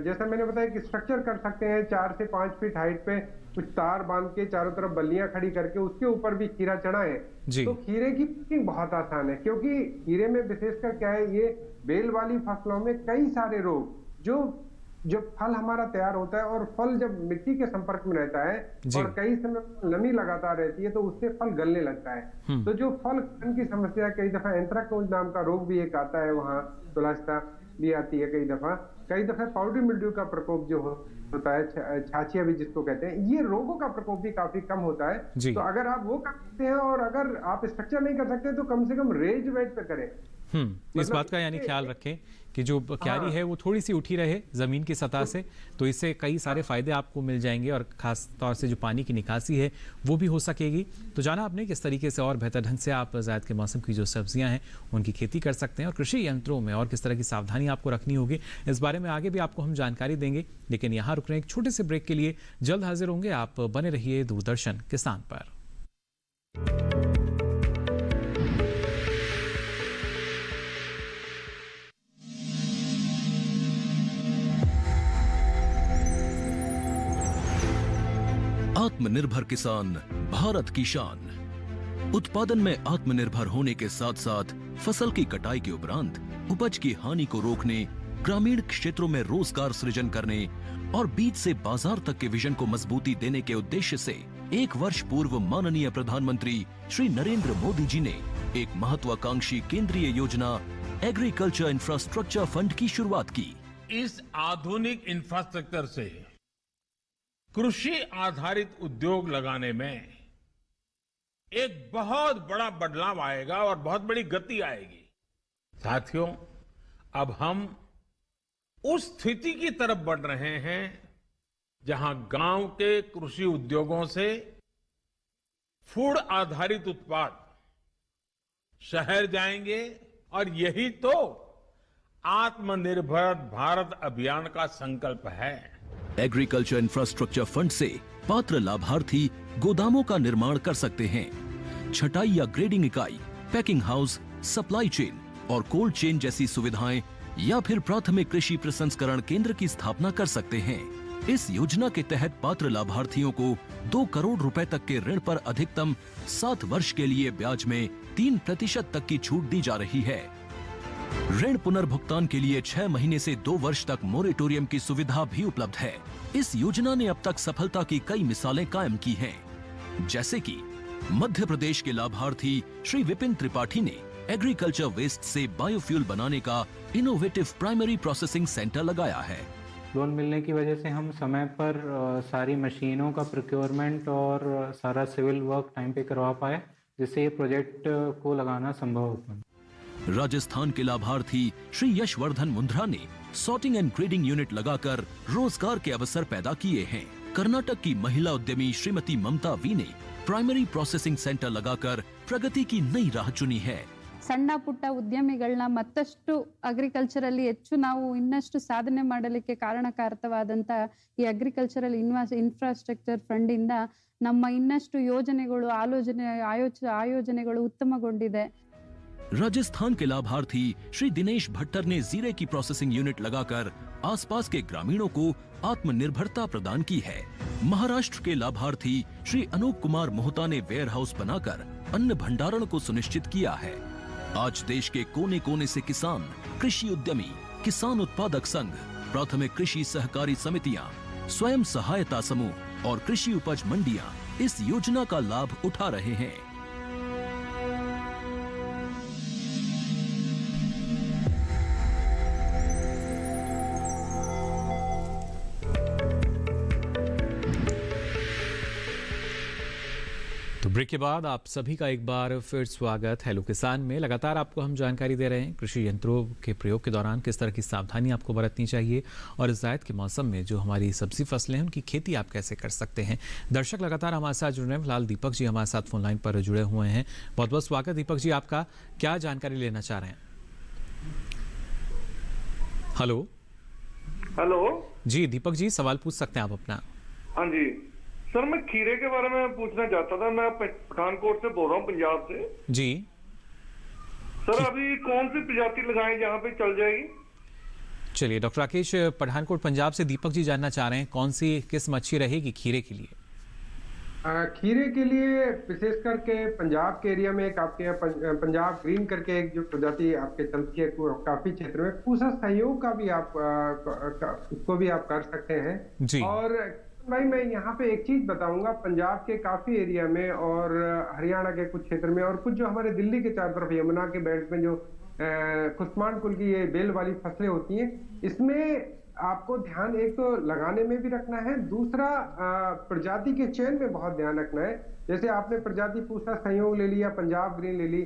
जैसा मैंने बताया कि स्ट्रक्चर कर सकते हैं 4 से 5 फीट हाइट पे, कुछ तार बांध के चारों तरफ बल्लियां खड़ी करके उसके ऊपर भी खीरा चढ़ाएं, तो खीरे की पैकिंग बहुत आसान है। क्योंकि खीरे में विशेषकर क्या है, ये बेल वाली फसलों में कई सारे रोग, जो फल हमारा तैयार होता है और फल जब मिट्टी के संपर्क में रहता है और कई समय नमी लगातार रहती है तो उससे फल गलने लगता है। तो जो फल की समस्या, कई दफा एंथ्रेक्नोज नाम का रोग भी एक आता है, वहाँ तुलास्ता भी आती है कई दफा पाउडरी मिल्ड्यू का प्रकोप जो होता है, छाछिया भी जिसको कहते हैं, ये रोगों का प्रकोप भी काफी कम होता है। तो अगर आप वो कर सकते हैं और अगर आप स्ट्रक्चर नहीं कर सकते तो कम से कम रेज बेड पे करें। इस बात का यानी ख्याल रखें कि जो क्यारी है वो थोड़ी सी उठी रहे जमीन की सतह से, तो इससे कई सारे फायदे आपको मिल जाएंगे और खास तौर से जो पानी की निकासी है वो भी हो सकेगी। तो जाना आपने किस तरीके से और बेहतर ढंग से आप ज़ैद के मौसम की जो सब्जियां हैं उनकी खेती कर सकते हैं और कृषि यंत्रों में और किस तरह की सावधानी आपको रखनी होगी, इस बारे में आगे भी आपको हम जानकारी देंगे। लेकिन यहाँ रुक रहे एक छोटे से ब्रेक के लिए, जल्द हाजिर होंगे। आप बने रहिए दूरदर्शन किसान पर। आत्मनिर्भर किसान भारत की शान। उत्पादन में आत्मनिर्भर होने के साथ साथ फसल की कटाई के उपरांत उपज की हानि को रोकने, ग्रामीण क्षेत्रों में रोजगार सृजन करने और बीज से बाजार तक के विजन को मजबूती देने के उद्देश्य से 1 वर्ष पूर्व माननीय प्रधानमंत्री श्री नरेंद्र मोदी जी ने एक महत्वाकांक्षी केंद्रीय योजना एग्रीकल्चर इंफ्रास्ट्रक्चर फंड की शुरुआत की। इस आधुनिक इंफ्रास्ट्रक्चर से कृषि आधारित उद्योग लगाने में एक बहुत बड़ा बदलाव आएगा और बहुत बड़ी गति आएगी। साथियों, अब हम उस स्थिति की तरफ बढ़ रहे हैं जहां गांव के कृषि उद्योगों से फूड आधारित उत्पाद शहर जाएंगे और यही तो आत्मनिर्भर भारत अभियान का संकल्प है। एग्रीकल्चर इंफ्रास्ट्रक्चर फंड से पात्र लाभार्थी गोदामों का निर्माण कर सकते हैं, छटाई या ग्रेडिंग इकाई, पैकिंग हाउस, सप्लाई चेन और कोल्ड चेन जैसी सुविधाएं या फिर प्राथमिक कृषि प्रसंस्करण केंद्र की स्थापना कर सकते हैं। इस योजना के तहत पात्र लाभार्थियों को 2 करोड़ रुपए तक के ऋण पर अधिकतम 7 वर्ष के लिए ब्याज में 3% तक की छूट दी जा रही है। ऋण पुनर्भुगतान के लिए 6 महीने से 2 वर्ष तक मोरेटोरियम की सुविधा भी उपलब्ध है। इस योजना ने अब तक सफलता की कई मिसालें कायम की हैं, जैसे कि मध्य प्रदेश के लाभार्थी श्री विपिन त्रिपाठी ने एग्रीकल्चर वेस्ट से बायोफ्यूल बनाने का इनोवेटिव प्राइमरी प्रोसेसिंग सेंटर लगाया है। लोन मिलने की वजह से हम समय पर सारी मशीनों का प्रोक्योरमेंट और सारा सिविल वर्क टाइम पे करवा पाए, जिससे ये प्रोजेक्ट को लगाना संभव हो पाया। राजस्थान के लाभार्थी श्री यशवर्धन मुंद्रा ने सॉर्टिंग एंड ग्रेडिंग यूनिट लगाकर रोजगार के अवसर पैदा किए हैं। कर्नाटक की महिला उद्यमी श्रीमती ममता वी ने प्राइमरी प्रोसेसिंग सेंटर लगाकर प्रगति की नई राह चुनी है। ಸಣ್ಣ ಪುಟ್ಟ ಉದ್ಯಮಿಗಳನ್ನ ಮತ್ತಷ್ಟು ಅಗ್ರಿಕಲ್ಚರಲ್ಲಿ ಹೆಚ್ಚು ನಾವು ಇನ್ನಷ್ಟು ಸಾಧನೆ ಮಾಡಲಿಕ್ಕೆ ಕಾರಣಕಾರಕವಾದಂತ ಈ ಅಗ್ರಿಕಲ್ಚರಲ್ ಇನ್ಫ್ರಾಸ್ಟ್ರಕ್ಚರ್ ಫಂಡ್ ಇಂದ ನಮ್ಮ ಇನ್ನಷ್ಟು ಯೋಜನೆಗಳು ಆಯೋಜನೆಗಳು ಉತ್ತಮಗೊಂಡಿದೆ। राजस्थान के लाभार्थी श्री दिनेश भट्टर ने जीरे की प्रोसेसिंग यूनिट लगाकर आसपास के ग्रामीणों को आत्मनिर्भरता प्रदान की है। महाराष्ट्र के लाभार्थी श्री अनूप कुमार मोहता ने वेयर हाउस बनाकर अन्न भंडारण को सुनिश्चित किया है। आज देश के कोने कोने से किसान, कृषि उद्यमी, किसान उत्पादक संघ, प्राथमिक कृषि सहकारी समितियां, स्वयं सहायता समूह और कृषि उपज मंडियां इस योजना का लाभ उठा रहे हैं। ब्रेक के बाद आप सभी का एक बार फिर स्वागत हेलो किसान में। लगातार आपको हम जानकारी दे रहे हैं कृषि यंत्रों के प्रयोग के दौरान किस तरह की सावधानी आपको बरतनी चाहिए और ज़ैद के मौसम में जो हमारी सब्जी फसलें हैं उनकी खेती आप कैसे कर सकते हैं। दर्शक लगातार हमारे साथ जुड़ रहे हैं। फिलहाल दीपक जी हमारे साथ फोन लाइन पर जुड़े हुए हैं। बहुत बहुत स्वागत दीपक जी आपका। क्या जानकारी लेना चाह रहे हैं? हेलो हेलो जी दीपक जी, सवाल पूछ सकते हैं आप अपना। हाँ जी सर मैं खीरे के बारे में पूछना चाहता था। मैं पठानकोट से बोल रहा हूँ, पंजाब से जी। सर अभी कौन सी प्रजाति लगाएं जहाँ पे चल जाएगी? चलिए, डॉक्टर राकेश पठानकोट पंजाब से दीपक जी जानना चाह रहे हैं कौन सी किस्म अच्छी रहेगी खीरे के लिए? खीरे के लिए विशेष करके पंजाब के एरिया में एक आपके यहाँ पंजाब ग्रीन करके एक जो प्रजाति आपके चलती है काफी क्षेत्र में, पूसा सहयोग का भी आप उसको भी आप कर सकते हैं जी। और भाई मैं यहाँ पे एक चीज बताऊंगा, पंजाब के काफी एरिया में और हरियाणा के कुछ क्षेत्र में और कुछ जो हमारे दिल्ली के चारों तरफ यमुना के बेल्ट में जो कुस्मान कुल की ये बेल वाली फसलें होती हैं, इसमें आपको ध्यान एक तो लगाने में भी रखना है, दूसरा प्रजाति के चयन में बहुत ध्यान रखना है। जैसे आपने प्रजाति पूसा संयोग ले लिया, पंजाब ग्रीन ले ली,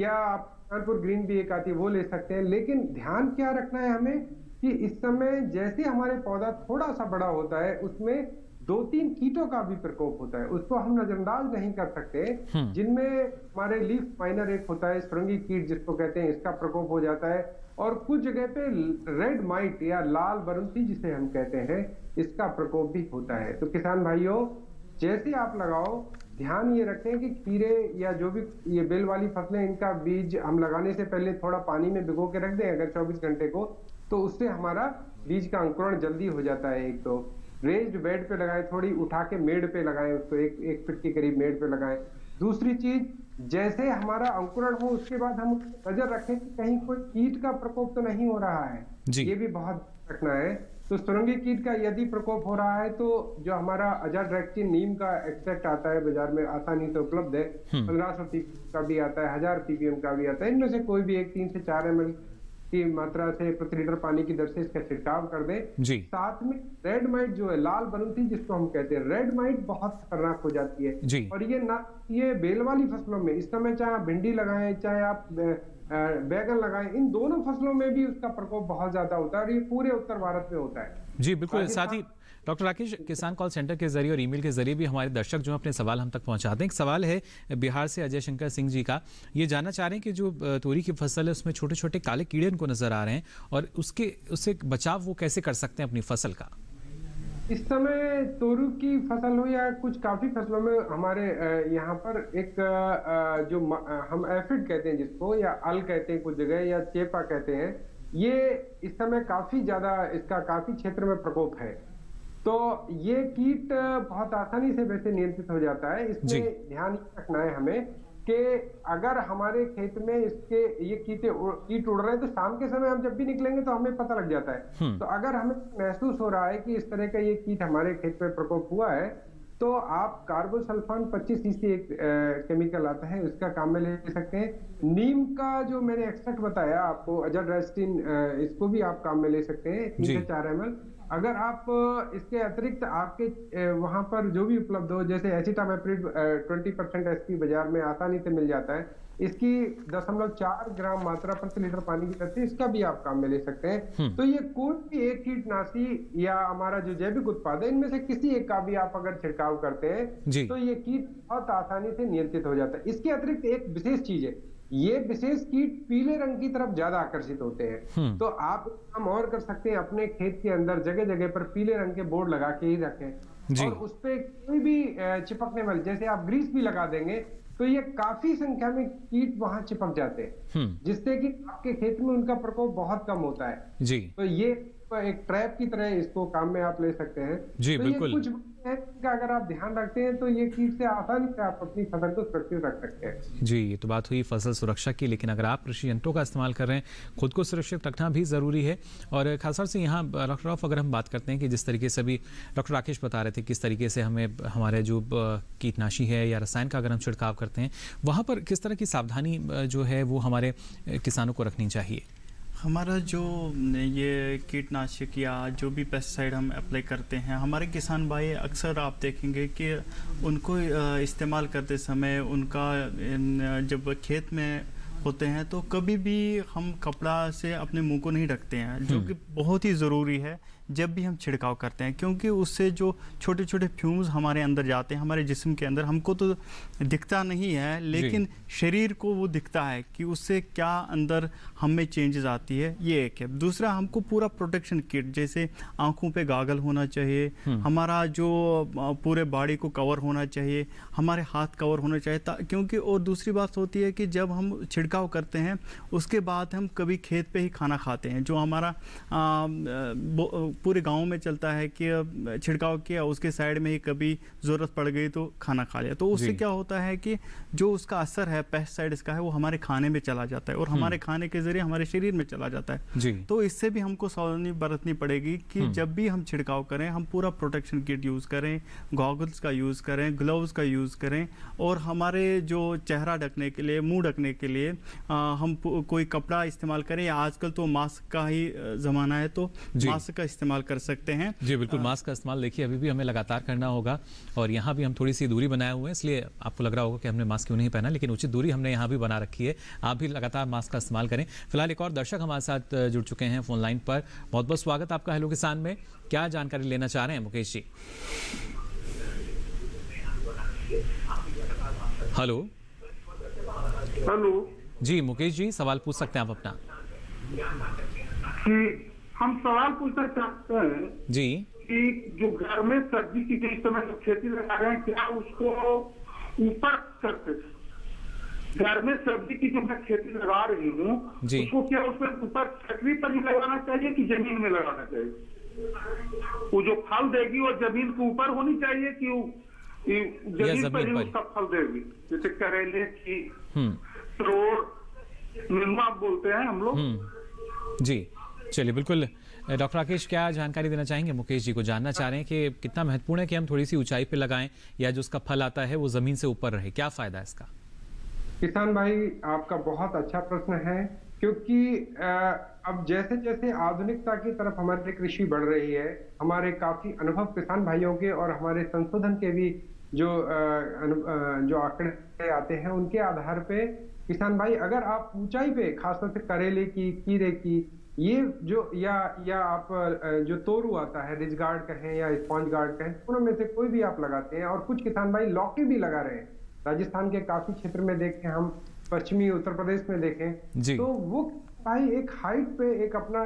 या आप कानपुर ग्रीन भी एक आती है वो ले सकते हैं। लेकिन ध्यान क्या रखना है हमें कि इस समय जैसे हमारे पौधा थोड़ा सा बड़ा होता है उसमें 2-3 कीटों का भी प्रकोप होता है, उसको हम नजरअंदाज नहीं कर सकते, जिनमें हमारे लीफ माइनर एक होता है, सुरंगी कीट जिसको कहते हैं, इसका प्रकोप हो जाता है। और कुछ जगह पे रेड माइट या लाल बरंती जिसे हम कहते हैं, इसका प्रकोप भी होता है। तो किसान भाइयों, जैसे आप लगाओ ध्यान ये रखें कि खीरे या जो भी ये बेल वाली फसलें, इनका बीज हम लगाने से पहले थोड़ा पानी में भिगो के रख दें अगर 24 घंटे को, तो उससे हमारा बीज का अंकुरण जल्दी हो जाता है। एक तो रेज्ड बेड पे लगाएं, थोड़ी उठा के मेड़ पे लगाएं, उसको 1 फीट के करीब मेड़ पे लगाएं। दूसरी चीज, जैसे हमारा अंकुरण हो उसके बाद हम नजर रखें कि कहीं कोई कीट का प्रकोप तो नहीं हो रहा है, ये भी बहुत रखना है। तो सुरंगी कीट का यदि प्रकोप हो रहा है तो जो हमारा अजाड्रैक्टिन नीम का एक्सट्रैक्ट आता है, बाजार में आसानी से उपलब्ध है, 1500 ppm का भी आता है, 1000 ppm का भी आता है। इनमें से कोई भी एक 3 से 4 ml की मात्रा से प्रति लीटर पानी की दर से इसका छिड़काव कर दें जी। साथ में रेड माइट जो है, लाल बरंती जिसको हम कहते हैं, रेड माइट बहुत खतरनाक हो जाती है जी। और ये बेल वाली फसलों में इस समय चाहे भिंडी लगाएं, चाहे आप बैगन लगाएं, इन दोनों फसलों में भी उसका प्रकोप बहुत ज्यादा होता है और ये पूरे उत्तर भारत में होता है जी। बिल्कुल। साथ ही डॉक्टर राकेश, किसान कॉल सेंटर के जरिए और ईमेल के जरिए भी हमारे दर्शक जो अपने सवाल हम तक पहुंचाते हैं। एक सवाल है बिहार से अजय शंकर सिंह जी का, ये जानना चाह रहे हैं कि जो तोरी की फसल है उसमें छोटे छोटे काले कीड़े उनको नजर आ रहे हैं और उससे बचाव वो कैसे कर सकते हैं अपनी फसल का? इस समय तोरू की फसल हो या कुछ काफी फसलों में हमारे यहाँ पर एक जो हम एफिड कहते हैं जिसको, या अल कहते हैं कुछ जगह, या चेपा कहते हैं, ये इस समय काफी ज्यादा इसका काफी क्षेत्र में प्रकोप है। तो ये कीट बहुत आसानी से वैसे नियंत्रित हो जाता है। इसमें ध्यान रखना है हमें कि अगर हमारे खेत में इसके ये कीट उड़ रहे हैं तो शाम के समय हम जब भी निकलेंगे तो हमें पता लग जाता है। तो अगर हमें महसूस हो रहा है कि इस तरह का ये कीट हमारे खेत में प्रकोप हुआ है, तो आप कार्बोसल्फान 25 cc एक केमिकल आता है, उसका काम में ले सकते हैं। नीम का जो मैंने एक्सट्रैक्ट बताया आपको, अजाड्रैक्टिन, इसको भी आप काम में ले सकते हैं, 3 से 4 ml। अगर आप इसके अतिरिक्त आपके वहां पर जो भी उपलब्ध हो, जैसे एसिटामेप्रिड 20% SP बाजार में आसानी से मिल जाता है, इसकी 0.4 ग्राम मात्रा प्रति लीटर पानी की तरह इसका भी आप काम में ले सकते हैं। तो ये कोई भी एक कीटनाशी या हमारा जो जैविक उत्पाद है, इनमें से किसी एक का भी आप अगर छिड़काव करते हैं तो ये कीट बहुत आसानी से नियंत्रित हो जाता है। इसके अतिरिक्त एक विशेष चीज है, ये विशेष कीट पीले रंग की तरफ ज्यादा आकर्षित होते हैं। तो आप काम और कर सकते हैं, अपने खेत के अंदर जगह जगह पर पीले रंग के बोर्ड लगा के ही रखें और उस पे कोई भी चिपकने वाले, जैसे आप ग्रीस भी लगा देंगे तो ये काफी संख्या में कीट वहां चिपक जाते हैं, जिससे कि आपके खेत में उनका प्रकोप बहुत कम होता है जी। तो ये एक ट्रैप की तरह इसको काम में आप ले सकते हैं जी। तो बिल्कुल। ये कुछ का अगर आप ध्यान रखते हैं तो ये कीट से आसानी से आप अपनी फसल को सुरक्षित रख सकते हैं जी। ये तो बात हुई फसल सुरक्षा की, लेकिन अगर आप कृषि यंत्रों का इस्तेमाल कर रहे हैं, खुद को सुरक्षित रखना भी जरूरी है। और खासतौर से यहाँ डॉक्टर राव, अगर हम बात करते हैं कि जिस तरीके से अभी डॉक्टर राकेश बता रहे थे किस तरीके से हमें हमारे जो कीटनाशी है या रसायन का अगर हम छिड़काव करते हैं, वहाँ पर किस तरह की सावधानी जो है वो हमारे किसानों को रखनी चाहिए? हमारा जो ये कीटनाशक या जो भी पेस्टिसाइड हम अप्लाई करते हैं, हमारे किसान भाई अक्सर आप देखेंगे कि उनको इस्तेमाल करते समय उनका जब खेत में होते हैं तो कभी भी हम कपड़ा से अपने मुंह को नहीं ढकते हैं, जो कि बहुत ही ज़रूरी है। जब भी हम छिड़काव करते हैं, क्योंकि उससे जो छोटे छोटे फ्यूम्स हमारे अंदर जाते हैं हमारे जिस्म के अंदर, हमको तो दिखता नहीं है लेकिन शरीर को वो दिखता है कि उससे क्या अंदर हमें चेंजेस आती है। ये एक है। दूसरा, हमको पूरा प्रोटेक्शन किट, जैसे आंखों पे गागल होना चाहिए, हमारा जो पूरे बॉडी को कवर होना चाहिए, हमारे हाथ कवर होना चाहिए, क्योंकि और दूसरी बात होती है कि जब हम छिड़काव करते हैं उसके बाद हम कभी खेत पे ही खाना खाते हैं, जो हमारा पूरे गांव में चलता है कि छिड़काव किया उसके साइड में ही कभी ज़रूरत पड़ गई तो खाना खा लिया, तो उससे क्या होता है कि जो उसका असर है पेस्टिसाइड्स का है वो हमारे खाने में चला जाता है और हमारे खाने के जरिए हमारे शरीर में चला जाता है। तो इससे भी हमको सावधानी बरतनी पड़ेगी कि जब भी हम छिड़काव करें हम पूरा प्रोटेक्शन किट यूज़ करें, गॉगल्स का यूज़ करें, ग्लव्स का यूज़ करें, और हमारे जो चेहरा ढकने के लिए, मुंह ढकने के लिए हम कोई कपड़ा इस्तेमाल करें, या आजकल तो मास्क का ही ज़माना है तो मास्क का इस्तेमाल कर सकते हैं। जी बिल्कुल, मास्क का इस्तेमाल देखिए अभी भी हमें लगातार करना होगा, और यहाँ भी हम थोड़ी सी दूरी बनाए हुए हैं, इसलिए आपको लग रहा होगा कि हमने मास्क क्यों नहीं पहना, लेकिन उचित दूरी हमने यहाँ भी बना रखी है। आप भी लगातार मास्क का इस्तेमाल करें। फिलहाल एक और दर्शक हमारे साथ जुड़ चुके हैं फोन लाइन पर। बहुत बहुत स्वागत आपका हेलो किसान में। क्या जानकारी लेना चाह रहे हैं मुकेश जी? हेलो हेलो जी मुकेश जी, सवाल पूछ सकते हैं आप अपना। हम सवाल पूछना चाहते हैं जी कि जो घर में सब्जी की जिस समय खेती लगा रहे हैं, क्या उसको ऊपर करते, घर में सब्जी की जो मैं खेती लगा रही हूँ उसको क्या उसमें ऊपर छतरी पर ही लगाना चाहिए कि जमीन में लगाना चाहिए? वो जो फल देगी वो जमीन के ऊपर होनी चाहिए कि जमीन पर ही उसका फल देगी? जैसे करेले की निम्मा बोलते हैं हम लोग। जी चलिए, बिल्कुल। डॉक्टर राकेश, क्या जानकारी देना चाहेंगे? मुकेश जी को जानना चाह रहे हैं कि कितना महत्वपूर्ण है कि हम थोड़ी सी ऊंचाई पे लगाएं या जो उसका फल आता है वो जमीन से ऊपर रहे, क्या फायदा है इसका? किसान भाई, आपका बहुत अच्छा प्रश्न है, क्योंकि अब जैसे जैसे आधुनिकता की तरफ हमारी कृषि बढ़ रही है, हमारे काफी अनुभव किसान भाइयों के और हमारे संशोधन के भी जो आंकड़े आते हैं उनके आधार पे किसान भाई, अगर आप ऊंचाई पे खासतौर से करेले की, खीरे की, ये जो या आप जो तोरू आता है, रिज गार्ड कहें या स्पॉन्ज गार्ड कहें, उनमें से कोई भी आप लगाते हैं। और कुछ किसान भाई लौकी भी लगा रहे हैं, राजस्थान के काफी क्षेत्र में देखें, हम पश्चिमी उत्तर प्रदेश में देखें तो वो भाई एक हाइट पे एक अपना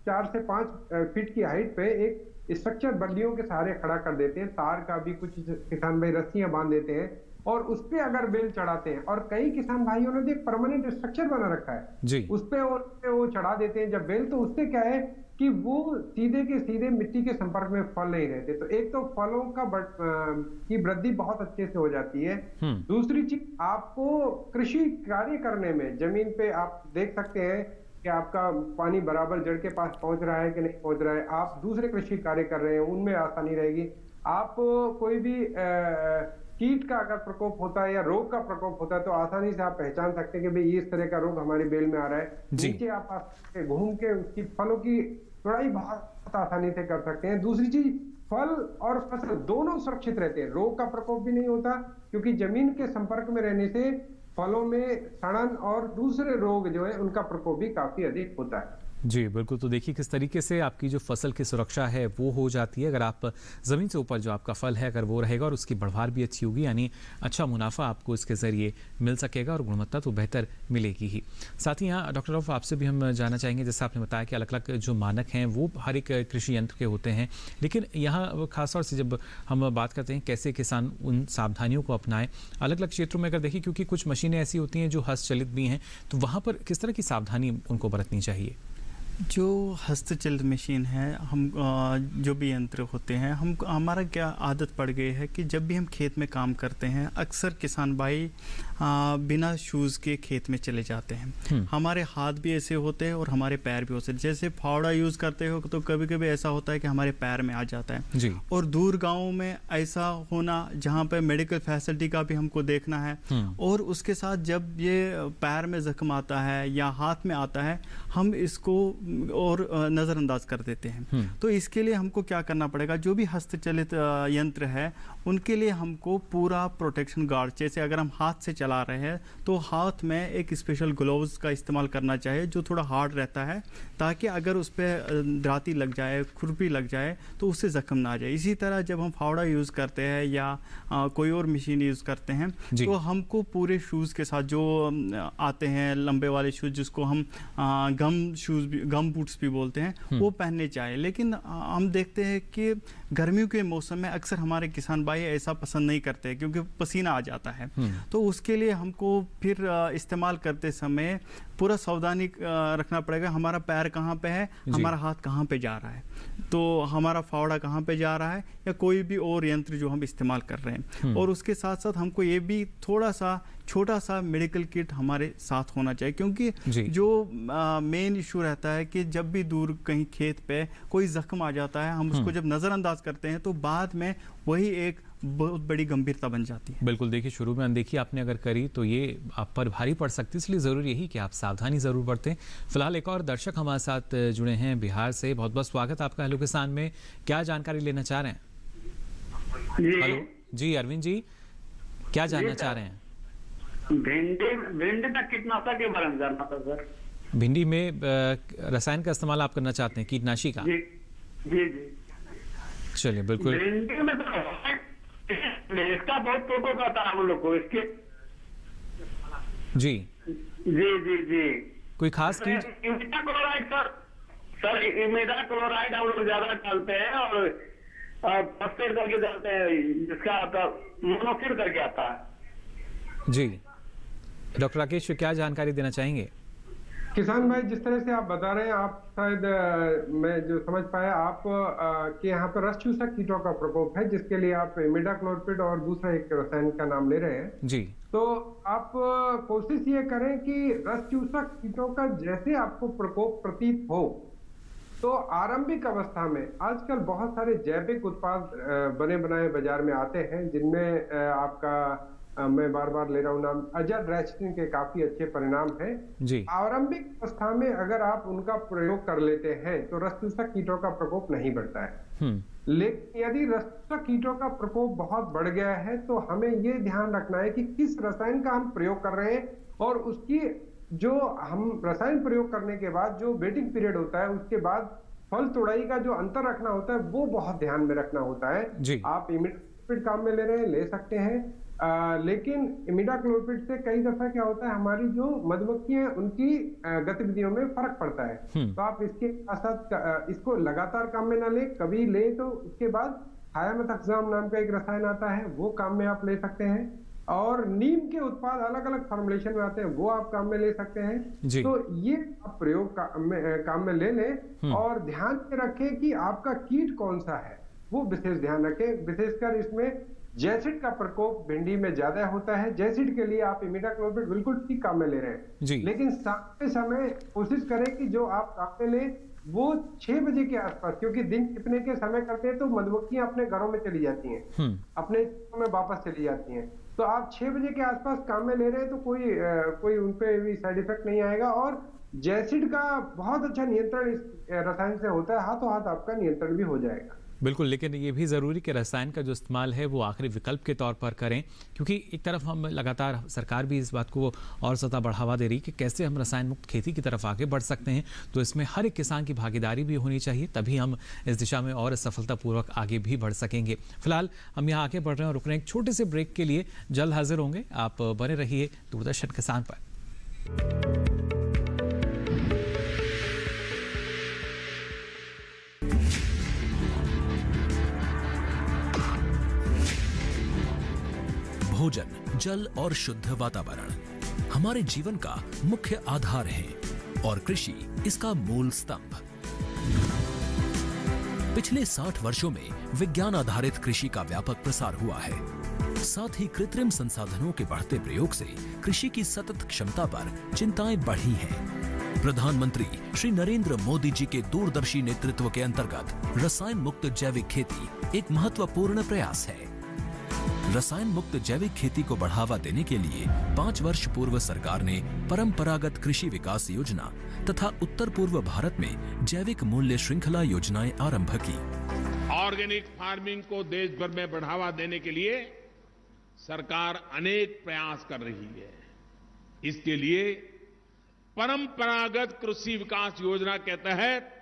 4 से 5 फीट की हाइट पे एक स्ट्रक्चर बल्लियों के सहारे खड़ा कर देते हैं, तार का भी कुछ किसान भाई रस्सियां बांध देते हैं और उस पे अगर बेल चढ़ाते हैं, और कई किसान भाइयों ने एक परमानेंट स्ट्रक्चर बना रखा है उस पे वो चढ़ा देते हैं जब बेल, तो उससे क्या है कि वो सीधे के सीधे मिट्टी के संपर्क में फल नहीं रहते, तो एक तो फलों की वृद्धि बहुत अच्छे से हो जाती है। दूसरी चीज, आपको कृषि कार्य करने में जमीन पे आप देख सकते हैं कि आपका पानी बराबर जड़ के पास पहुंच रहा है कि नहीं पहुंच रहा है। आप दूसरे कृषि कार्य कर रहे हैं उनमें आसानी रहेगी। आप कोई भी कीट का अगर प्रकोप होता है या रोग का प्रकोप होता है तो आसानी से आप पहचान सकते हैं कि भाई इस तरह का रोग हमारी बेल में आ रहा है। नीचे आप घूम के उसकी फलों की तोड़ाई बहुत आसानी से कर सकते हैं। दूसरी चीज, फल और फसल दोनों सुरक्षित रहते हैं, रोग का प्रकोप भी नहीं होता, क्योंकि जमीन के संपर्क में रहने से फलों में सड़न और दूसरे रोग जो है उनका प्रकोप भी काफी अधिक होता है। जी बिल्कुल, तो देखिए किस तरीके से आपकी जो फसल की सुरक्षा है वो हो जाती है अगर आप ज़मीन से ऊपर जो आपका फल है अगर वो रहेगा और उसकी बढ़वार भी अच्छी होगी, यानी अच्छा मुनाफा आपको इसके ज़रिए मिल सकेगा और गुणवत्ता तो बेहतर मिलेगी ही। साथ ही यहाँ डॉक्टर राव, आपसे भी हम जानना चाहेंगे, जैसे आपने बताया कि अलग अलग जो मानक हैं वो हर एक कृषि यंत्र के होते हैं, लेकिन यहाँ खासतौर से जब हम बात करते हैं कैसे किसान उन सावधानियों को अपनाएं अलग अलग क्षेत्रों में, अगर देखिए क्योंकि कुछ मशीनें ऐसी होती हैं जो हस्तचलित भी हैं, तो वहाँ पर किस तरह की सावधानी उनको बरतनी चाहिए? जो हस्तचलित मशीन है, हम जो भी यंत्र होते हैं, हमारा क्या आदत पड़ गई है कि जब भी हम खेत में काम करते हैं अक्सर किसान भाई बिना शूज़ के खेत में चले जाते हैं। हमारे हाथ भी ऐसे होते हैं और हमारे पैर भी होते हैं। जैसे फावड़ा यूज़ करते हो तो कभी कभी ऐसा होता है कि हमारे पैर में आ जाता है जी। और दूर गाँव में ऐसा होना जहाँ पे मेडिकल फैसिलिटी का भी हमको देखना है, और उसके साथ जब ये पैर में जख्म आता है या हाथ में आता है, हम इसको और नज़रअंदाज कर देते हैं। तो इसके लिए हमको क्या करना पड़ेगा, जो भी हस्तचलित यंत्र है उनके लिए हमको पूरा प्रोटेक्शन गार्ड, जैसे अगर हम हाथ से चला रहे हैं तो हाथ में एक स्पेशल ग्लोव्स का इस्तेमाल करना चाहिए जो थोड़ा हार्ड रहता है, ताकि अगर उस पर दाती लग जाए, खुरपी लग जाए तो उससे ज़ख्म ना आ जाए। इसी तरह जब हम फावड़ा यूज़ करते हैं या कोई और मशीन यूज़ करते हैं तो हमको पूरे शूज़ के साथ जो आते हैं लंबे वाले शूज़, जिसको हम गम बूट्स भी बोलते हैं, वो पहनने चाहिए। लेकिन हम देखते हैं कि गर्मियों के मौसम में अक्सर हमारे किसान भाई ऐसा पसंद नहीं करते क्योंकि पसीना आ जाता है। तो उसके लिए हमको फिर इस्तेमाल करते समय पूरा सावधानी रखना पड़ेगा, हमारा पैर कहाँ पे है, हमारा हाथ कहाँ पे जा रहा है, तो हमारा फावड़ा कहाँ पे जा रहा है, या कोई भी और यंत्र जो हम इस्तेमाल कर रहे हैं। और उसके साथ साथ हमको ये भी थोड़ा सा छोटा सा मेडिकल किट हमारे साथ होना चाहिए, क्योंकि जो मेन इशू रहता है कि जब भी दूर कहीं खेत पे कोई जख्म आ जाता है, हम उसको जब नज़रअंदाज करते हैं तो बाद में वही एक बहुत बड़ी गंभीरता बन जाती है। बिल्कुल, देखिए शुरू में अनदेखी आपने अगर करी तो ये आप पर भारी पड़ सकती है, इसलिए ज़रूरी यही कि आप सावधानी ज़रूर बरतें। फिलहाल एक और दर्शक हमारे साथ जुड़े हैं बिहार से, बहुत बहुत स्वागत आपका हेलो किसान में। क्या जानकारी लेना चाह रहे हैं? हेलो जी, अरविंद जी, क्या जानना चाह रहे हैं? भिंडी में कीटनाशक के बारे में जानना था सर। भिंडी में रसायन का इस्तेमाल आप करना चाहते हैं, कीटनाशी का? जी। चलिए, बिल्कुल। भिंडी में इसका बहुत फोटो का था हम लोग को इसके। जी। कोई खास कीट? इमिडाक्लोराइड सर इमिडाक्लोराइड हम लोग ज्यादा डालते हैं और फॉस्फेट करके डालते हैं, जिसका मोनोक्साइड करके आता है। जी, डॉक्टर राकेश क्या जानकारी देना चाहेंगे? किसान भाई, जिस तरह से आप बता रहे हैं, आप शायद मैं जो समझ पाया आप कि यहाँ पर रस चूसक कीटों का प्रकोप है, जिसके लिए आप इमिडाक्लोपिड और दूसरा एक रसायन का नाम ले रहे हैं जी। तो आप कोशिश ये करें कि रस चूसक कीटों का जैसे आपको प्रकोप प्रतीत हो, तो आरंभिक अवस्था में आजकल बहुत सारे जैविक उत्पाद बने बनाए बाजार में आते हैं, जिनमें आपका मैं बार बार ले रहा हूँ नाम, अजाड्रैक्टिन के काफी अच्छे परिणाम हैं। आरंभिक अवस्था में अगर आप उनका प्रयोग कर लेते हैं तो रस चूसक कीटों का प्रकोप नहीं बढ़ता है। लेकिन यदि रस चूसक कीटों का प्रकोप बहुत बढ़ गया है तो हमें ये ध्यान रखना है कि किस रसायन का हम प्रयोग कर रहे हैं, और उसकी जो हम रसायन प्रयोग करने के बाद जो वेटिंग पीरियड होता है, उसके बाद फल तोड़ाई का जो अंतर रखना होता है, वो बहुत ध्यान में रखना होता है। आप इमिडाक्लोपिड काम में ले रहे हैं, ले सकते हैं, लेकिन इमिडाक्लोपिड से कई दफा क्या होता है, हमारी जो मधुमक्खियां उनकी गतिविधियों में फर्क पड़ता है। तो आप इसके साथ इसको लगातार काम में ना ले, कभी ले तो उसके बाद थायामेथाक्साम नाम का एक रसायन आता है, वो काम में आप ले सकते हैं। और नीम के उत्पाद अलग अलग फॉर्मुलेशन में आते हैं, वो आप काम में ले सकते हैं। तो ये आप प्रयोग काम में ले लें, और ध्यान में रखें कि आपका कीट कौन सा है, वो विशेष ध्यान रखें। विशेषकर इसमें जैसिड का प्रकोप भिंडी में ज्यादा होता है। जैसिड के लिए आप इमिडाक्लोपिड बिल्कुल ठीक काम में ले रहे हैं, लेकिन साथ समय कोशिश करें कि जो आप काम में लें वो 6 बजे के आसपास, क्योंकि दिन छिपने के समय करते हैं तो मधुमक्खियां अपने घरों में चली जाती हैं, अपने में वापस चली जाती हैं। तो आप 6 बजे के आसपास काम में ले रहे हैं तो कोई उन पे भी साइड इफेक्ट नहीं आएगा। और जैसिड का बहुत अच्छा नियंत्रण इस रसायन से होता है, हाथों हाथ आपका नियंत्रण भी हो जाएगा। बिल्कुल, लेकिन ये भी ज़रूरी कि रसायन का जो इस्तेमाल है वो आखिरी विकल्प के तौर पर करें, क्योंकि एक तरफ हम लगातार सरकार भी इस बात को और ज़्यादा बढ़ावा दे रही है कि कैसे हम रसायन मुक्त खेती की तरफ आगे बढ़ सकते हैं। तो इसमें हर एक किसान की भागीदारी भी होनी चाहिए, तभी हम इस दिशा में और सफलतापूर्वक आगे भी बढ़ सकेंगे। फिलहाल हम यहाँ आगे बढ़ रहे हैं और रुक रहे हैं एक छोटे से ब्रेक के लिए, जल्द हाजिर होंगे। आप बने रहिए दूरदर्शन किसान पर। भोजन, जल और शुद्ध वातावरण हमारे जीवन का मुख्य आधार है और कृषि इसका मूल स्तंभ। पिछले 60 वर्षों में विज्ञान आधारित कृषि का व्यापक प्रसार हुआ है। साथ ही कृत्रिम संसाधनों के बढ़ते प्रयोग से कृषि की सतत क्षमता पर चिंताएं बढ़ी हैं। प्रधानमंत्री श्री नरेंद्र मोदी जी के दूरदर्शी नेतृत्व के अंतर्गत रसायन मुक्त जैविक खेती एक महत्वपूर्ण प्रयास है। रसायन मुक्त जैविक खेती को बढ़ावा देने के लिए 5 वर्ष पूर्व सरकार ने परंपरागत कृषि विकास योजना तथा उत्तर पूर्व भारत में जैविक मूल्य श्रृंखला योजनाएं आरंभ की। ऑर्गेनिक फार्मिंग को देश भर में बढ़ावा देने के लिए सरकार अनेक प्रयास कर रही है। इसके लिए परंपरागत कृषि विकास योजना के तहत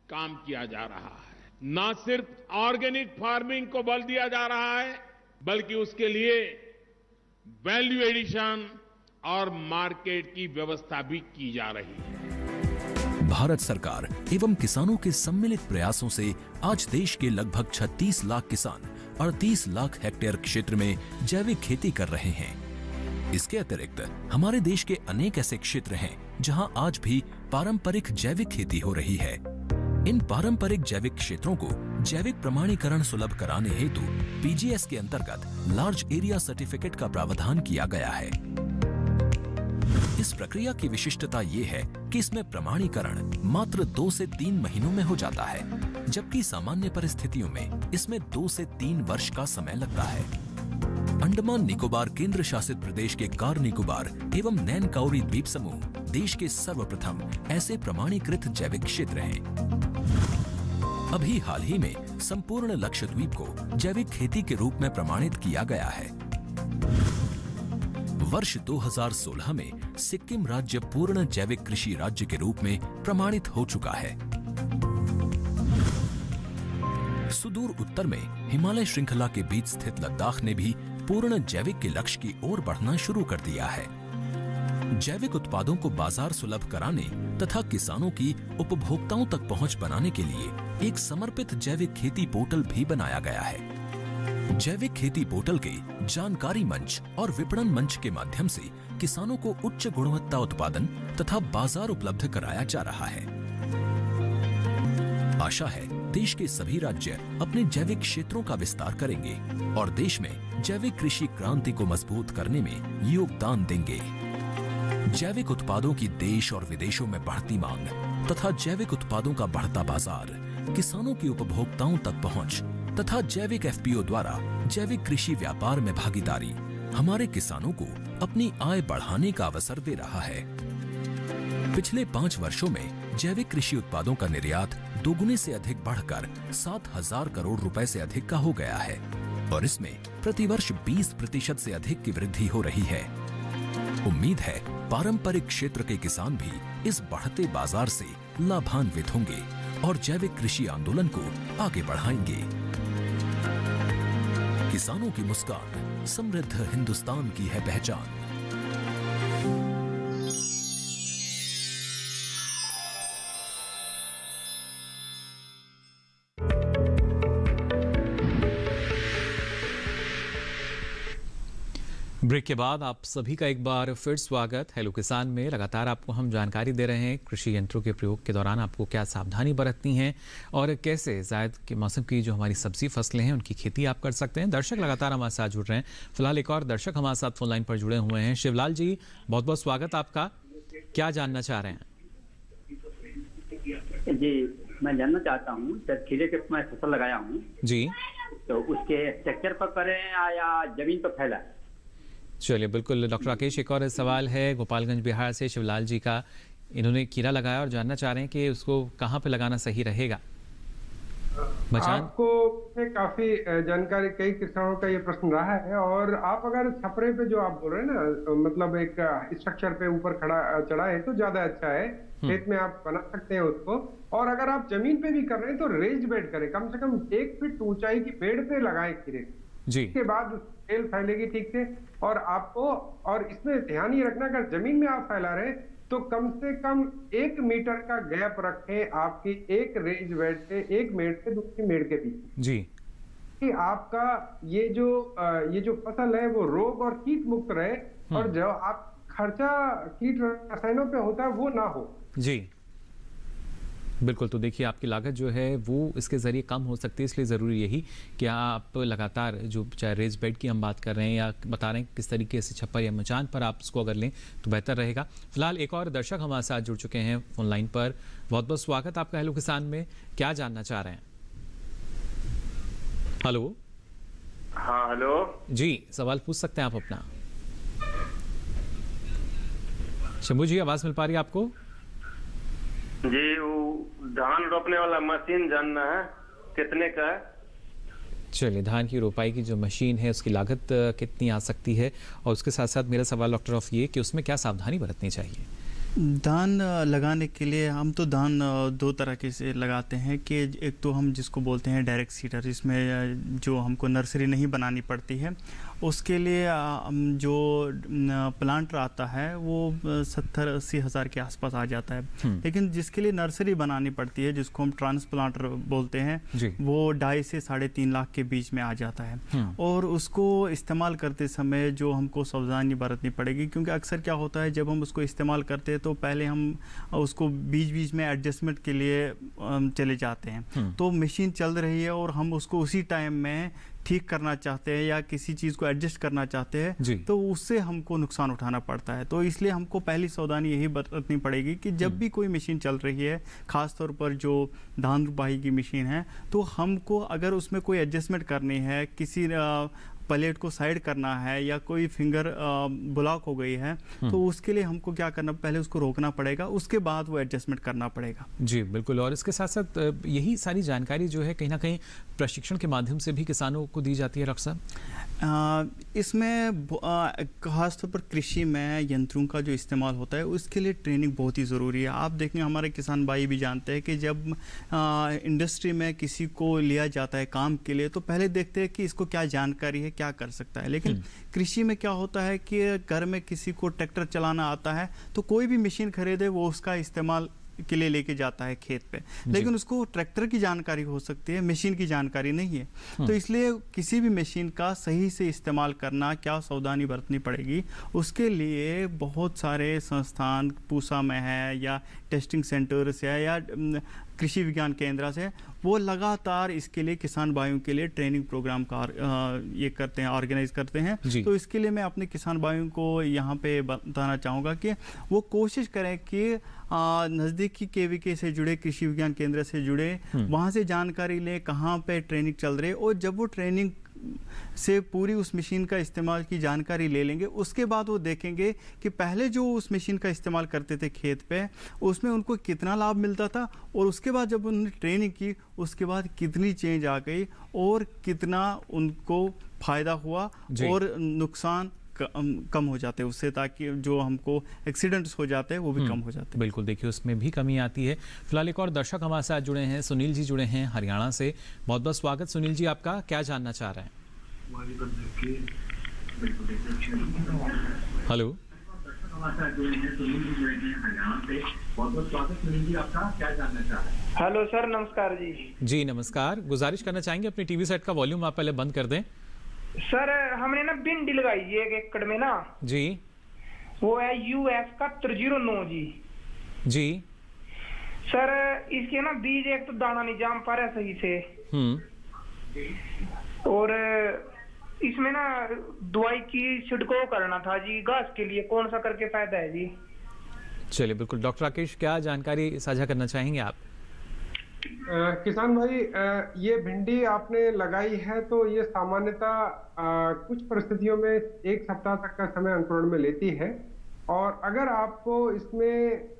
काम किया जा रहा है। न सिर्फ ऑर्गेनिक फार्मिंग को बल दिया जा रहा है, बल्कि उसके लिए वैल्यू एडिशन और मार्केट की व्यवस्था भी की जा रही है। भारत सरकार एवं किसानों के सम्मिलित प्रयासों से आज देश के लगभग 36 लाख किसान 38 लाख हेक्टेयर क्षेत्र में जैविक खेती कर रहे हैं। इसके अतिरिक्त हमारे देश के अनेक ऐसे क्षेत्र हैं जहां आज भी पारंपरिक जैविक खेती हो रही है। इन पारंपरिक जैविक क्षेत्रों को जैविक प्रमाणीकरण सुलभ कराने हेतु पीजीएस के अंतर्गत लार्ज एरिया सर्टिफिकेट का प्रावधान किया गया है। इस प्रक्रिया की विशिष्टता ये है कि इसमें प्रमाणीकरण मात्र 2 से 3 महीनों में हो जाता है, जबकि सामान्य परिस्थितियों में इसमें 2 से 3 वर्ष का समय लगता है। अंडमान निकोबार केंद्र शासित प्रदेश के कार निकोबार एवं नैन काउरी द्वीप समूह देश के सर्वप्रथम ऐसे प्रमाणीकृत जैविक क्षेत्र हैं। अभी हाल ही में संपूर्ण लक्षद्वीप को जैविक खेती के रूप में प्रमाणित किया गया है। वर्ष 2016 में सिक्किम राज्य पूर्ण जैविक कृषि राज्य के रूप में प्रमाणित हो चुका है। सुदूर उत्तर में हिमालय श्रृंखला के बीच स्थित लद्दाख ने भी पूर्ण जैविक के लक्ष्य की ओर बढ़ना शुरू कर दिया है। जैविक उत्पादों को बाजार सुलभ कराने तथा किसानों की उपभोक्ताओं तक पहुंच बनाने के लिए एक समर्पित जैविक खेती पोर्टल भी बनाया गया है। जैविक खेती पोर्टल के जानकारी मंच और विपणन मंच के माध्यम से किसानों को उच्च गुणवत्ता उत्पादन तथा बाजार उपलब्ध कराया जा रहा है। आशा है देश के सभी राज्य अपने जैविक क्षेत्रों का विस्तार करेंगे और देश में जैविक कृषि क्रांति को मजबूत करने में योगदान देंगे। जैविक उत्पादों की देश और विदेशों में बढ़ती मांग तथा जैविक उत्पादों का बढ़ता बाजार, किसानों की उपभोक्ताओं तक पहुंच तथा जैविक एफपीओ द्वारा जैविक कृषि व्यापार में भागीदारी हमारे किसानों को अपनी आय बढ़ाने का अवसर दे रहा है। पिछले 5 वर्षों में जैविक कृषि उत्पादों का निर्यात दोगुने से अधिक बढ़कर 7,000 करोड़ रुपए से अधिक का हो गया है और इसमें प्रतिवर्ष 20% से अधिक की वृद्धि हो रही है। उम्मीद है पारंपरिक क्षेत्र के किसान भी इस बढ़ते बाजार से लाभान्वित होंगे और जैविक कृषि आंदोलन को आगे बढ़ाएंगे। किसानों की मुस्कान समृद्ध हिंदुस्तान की है पहचान। ब्रेक के बाद आप सभी का एक बार फिर स्वागत। हेलो किसान में लगातार आपको हम जानकारी दे रहे हैं कृषि यंत्रों के प्रयोग के दौरान आपको क्या सावधानी बरतनी है और कैसे जायद के मौसम की जो हमारी सब्जी फसलें हैं उनकी खेती आप कर सकते हैं। दर्शक लगातार हमारे साथ जुड़ रहे हैं। फिलहाल एक और दर्शक हमारे साथ फोन लाइन पर जुड़े हुए हैं। शिवलाल जी, बहुत बहुत स्वागत आपका। क्या जानना चाह रहे हैं? जी, मैं जानना चाहता हूँ, जब खीरे के मैं फसल लगाया हूँ जी, तो उसके स्ट्रक्चर पर करें या जमीन पर फैला? चलिए बिल्कुल। डॉक्टर राकेश, एक और सवाल है गोपालगंज बिहार से शिवलाल जी का। इन्होंने खीरा लगाया और जानना चाह रहे हैं कि उसको कहाँ पे लगाना सही रहेगा। आपको काफी जानकारी, कई किसानों का ये प्रश्न रहा है और आप अगर छपरे पे जो आप बोल रहे हैं ना, मतलब एक स्ट्रक्चर पे ऊपर खड़ा चढ़ाए तो ज्यादा अच्छा है। खेत में आप बना सकते हैं उसको। और अगर आप जमीन पे भी कर रहे हैं तो रेज्ड बेड करें, कम से कम 1 फीट ऊंचाई की बेड पे लगाए खीरे जी। इसके बाद तेल फैलेगी ठीक से। और आपको, और इसमें ध्यान ये रखना, अगर जमीन में आप फैला रहे तो कम से कम 1 मीटर का गैप रखें आपकी एक रेंज बेड से, एक मेड़ से दूसरी मेड़ के बीच जी, कि आपका ये जो फसल है वो रोग और कीट मुक्त रहे और जो आप खर्चा कीट रसायनों पे होता है वो ना हो। जी बिल्कुल। तो देखिए आपकी लागत जो है वो इसके ज़रिए कम हो सकती है, इसलिए ज़रूरी यही कि आप लगातार जो चाहे रेज बेड की हम बात कर रहे हैं या बता रहे हैं किस तरीके से छप्पर या मचान पर आप इसको अगर लें तो बेहतर रहेगा। फिलहाल एक और दर्शक हमारे साथ जुड़ चुके हैं फोन लाइन पर। बहुत बहुत स्वागत आपका हेलो किसान में। क्या जानना चाह रहे हैं? हेलो हाँ हेलो जी, सवाल पूछ सकते हैं आप अपना। शंभू जी, आवाज मिल पा रही है आपको? जी, वो धान रोपने वाला मशीन जानना है, कितने का है? चलिए, धान की रोपाई की जो मशीन है उसकी लागत कितनी आ सकती है, और उसके साथ साथ मेरा सवाल डॉक्टर ऑफ ये कि उसमें क्या सावधानी बरतनी चाहिए? धान लगाने के लिए हम तो धान दो तरह के से लगाते हैं कि एक तो हम जिसको बोलते हैं डायरेक्ट सीडर, इसमें जो हमको नर्सरी नहीं बनानी पड़ती है, उसके लिए जो प्लांटर आता है वो 70-80 हज़ार के आसपास आ जाता है। लेकिन जिसके लिए नर्सरी बनानी पड़ती है, जिसको हम ट्रांसप्लांटर बोलते हैं, वो 2.5 से 3.5 लाख के बीच में आ जाता है। और उसको इस्तेमाल करते समय जो हमको सावधानी बरतनी पड़ेगी, क्योंकि अक्सर क्या होता है जब हम उसको इस्तेमाल करते हैं तो पहले हम उसको बीच बीच में एडजस्टमेंट के लिए चले जाते हैं, तो मशीन चल रही है और हम उसको उसी टाइम में ठीक करना चाहते हैं या किसी चीज़ को एडजस्ट करना चाहते हैं, तो उससे हमको नुकसान उठाना पड़ता है। तो इसलिए हमको पहली सावधानी यही बरतनी पड़ेगी कि जब भी कोई मशीन चल रही है, ख़ास तौर पर जो धान रुपाई की मशीन है, तो हमको अगर उसमें कोई एडजस्टमेंट करनी है, किसी प्लेट को साइड करना है या कोई फिंगर ब्लॉक हो गई है, तो उसके लिए हमको क्या करना, पहले उसको रोकना पड़ेगा, उसके बाद वो एडजस्टमेंट करना पड़ेगा। जी बिल्कुल। और इसके साथ साथ यही सारी जानकारी जो है कहीं ना कहीं प्रशिक्षण के माध्यम से भी किसानों को दी जाती है डॉक्टर साहब? इसमें खासतौर पर कृषि में यंत्रों का जो इस्तेमाल होता है उसके लिए ट्रेनिंग बहुत ही ज़रूरी है। आप देखें, हमारे किसान भाई भी जानते हैं कि जब इंडस्ट्री में किसी को लिया जाता है काम के लिए, तो पहले देखते हैं कि इसको क्या जानकारी है, क्या कर सकता है। लेकिन कृषि में क्या होता है कि घर में किसी को ट्रैक्टर चलाना आता है, तो कोई भी मशीन खरीदे वो उसका इस्तेमाल के लिए लेके जाता है खेत पे, लेकिन उसको ट्रैक्टर की जानकारी हो सकती है, मशीन की जानकारी नहीं है। तो इसलिए किसी भी मशीन का सही से इस्तेमाल करना, क्या सावधानी बरतनी पड़ेगी, उसके लिए बहुत सारे संस्थान पूसा में है या टेस्टिंग सेंटर्स है या कृषि विज्ञान केंद्र से, वो लगातार इसके लिए किसान भाइयों के लिए ट्रेनिंग प्रोग्राम का ये करते हैं, ऑर्गेनाइज करते हैं। तो इसके लिए मैं अपने किसान भाइयों को यहाँ पे बताना चाहूँगा कि वो कोशिश करें कि नज़दीकी केवीके से जुड़े, कृषि विज्ञान केंद्र से जुड़े, वहाँ से जानकारी लें कहाँ पे ट्रेनिंग चल रही है, और जब वो ट्रेनिंग से पूरी उस मशीन का इस्तेमाल की जानकारी ले लेंगे, उसके बाद वो देखेंगे कि पहले जो उस मशीन का इस्तेमाल करते थे खेत पे, उसमें उनको कितना लाभ मिलता था, और उसके बाद जब उन्होंने ट्रेनिंग की उसके बाद कितनी चेंज आ गई और कितना उनको फ़ायदा हुआ और नुकसान कम हो जाते हैं उससे, ताकि जो हमको एक्सीडेंट्स हो जाते हैं वो भी कम हो जाते हैं। बिल्कुल, देखिए उसमें भी कमी आती है। फिलहाल एक और दर्शक हमारे साथ जुड़े हैं, सुनील जी जुड़े हैं हरियाणा से। बहुत बहुत स्वागत सुनील जी, आपका क्या जानना चाह रहे हैं? हेलो हेलो सर, नमस्कार जी। जी नमस्कार। गुजारिश करना चाहेंगे अपनी टीवी सेट का वॉल्यूम आप पहले बंद कर दें। सर हमने ना भिंडी लगाई है 1 एकड़ में ना जी, वो है US का 309 जी। जी सर इसके ना बीज एक तो दाना नहीं जाम पा रहा सही से, और इसमें ना दवाई की छिड़काव करना था जी घास के लिए, कौन सा करके फायदा है जी? चलिए बिल्कुल। डॉक्टर राकेश, क्या जानकारी साझा करना चाहेंगे आप? किसान भाई, ये भिंडी आपने लगाई है तो ये सामान्यतः कुछ परिस्थितियों में 1 सप्ताह तक का समय अंकुरण में लेती है, और अगर आपको इसमें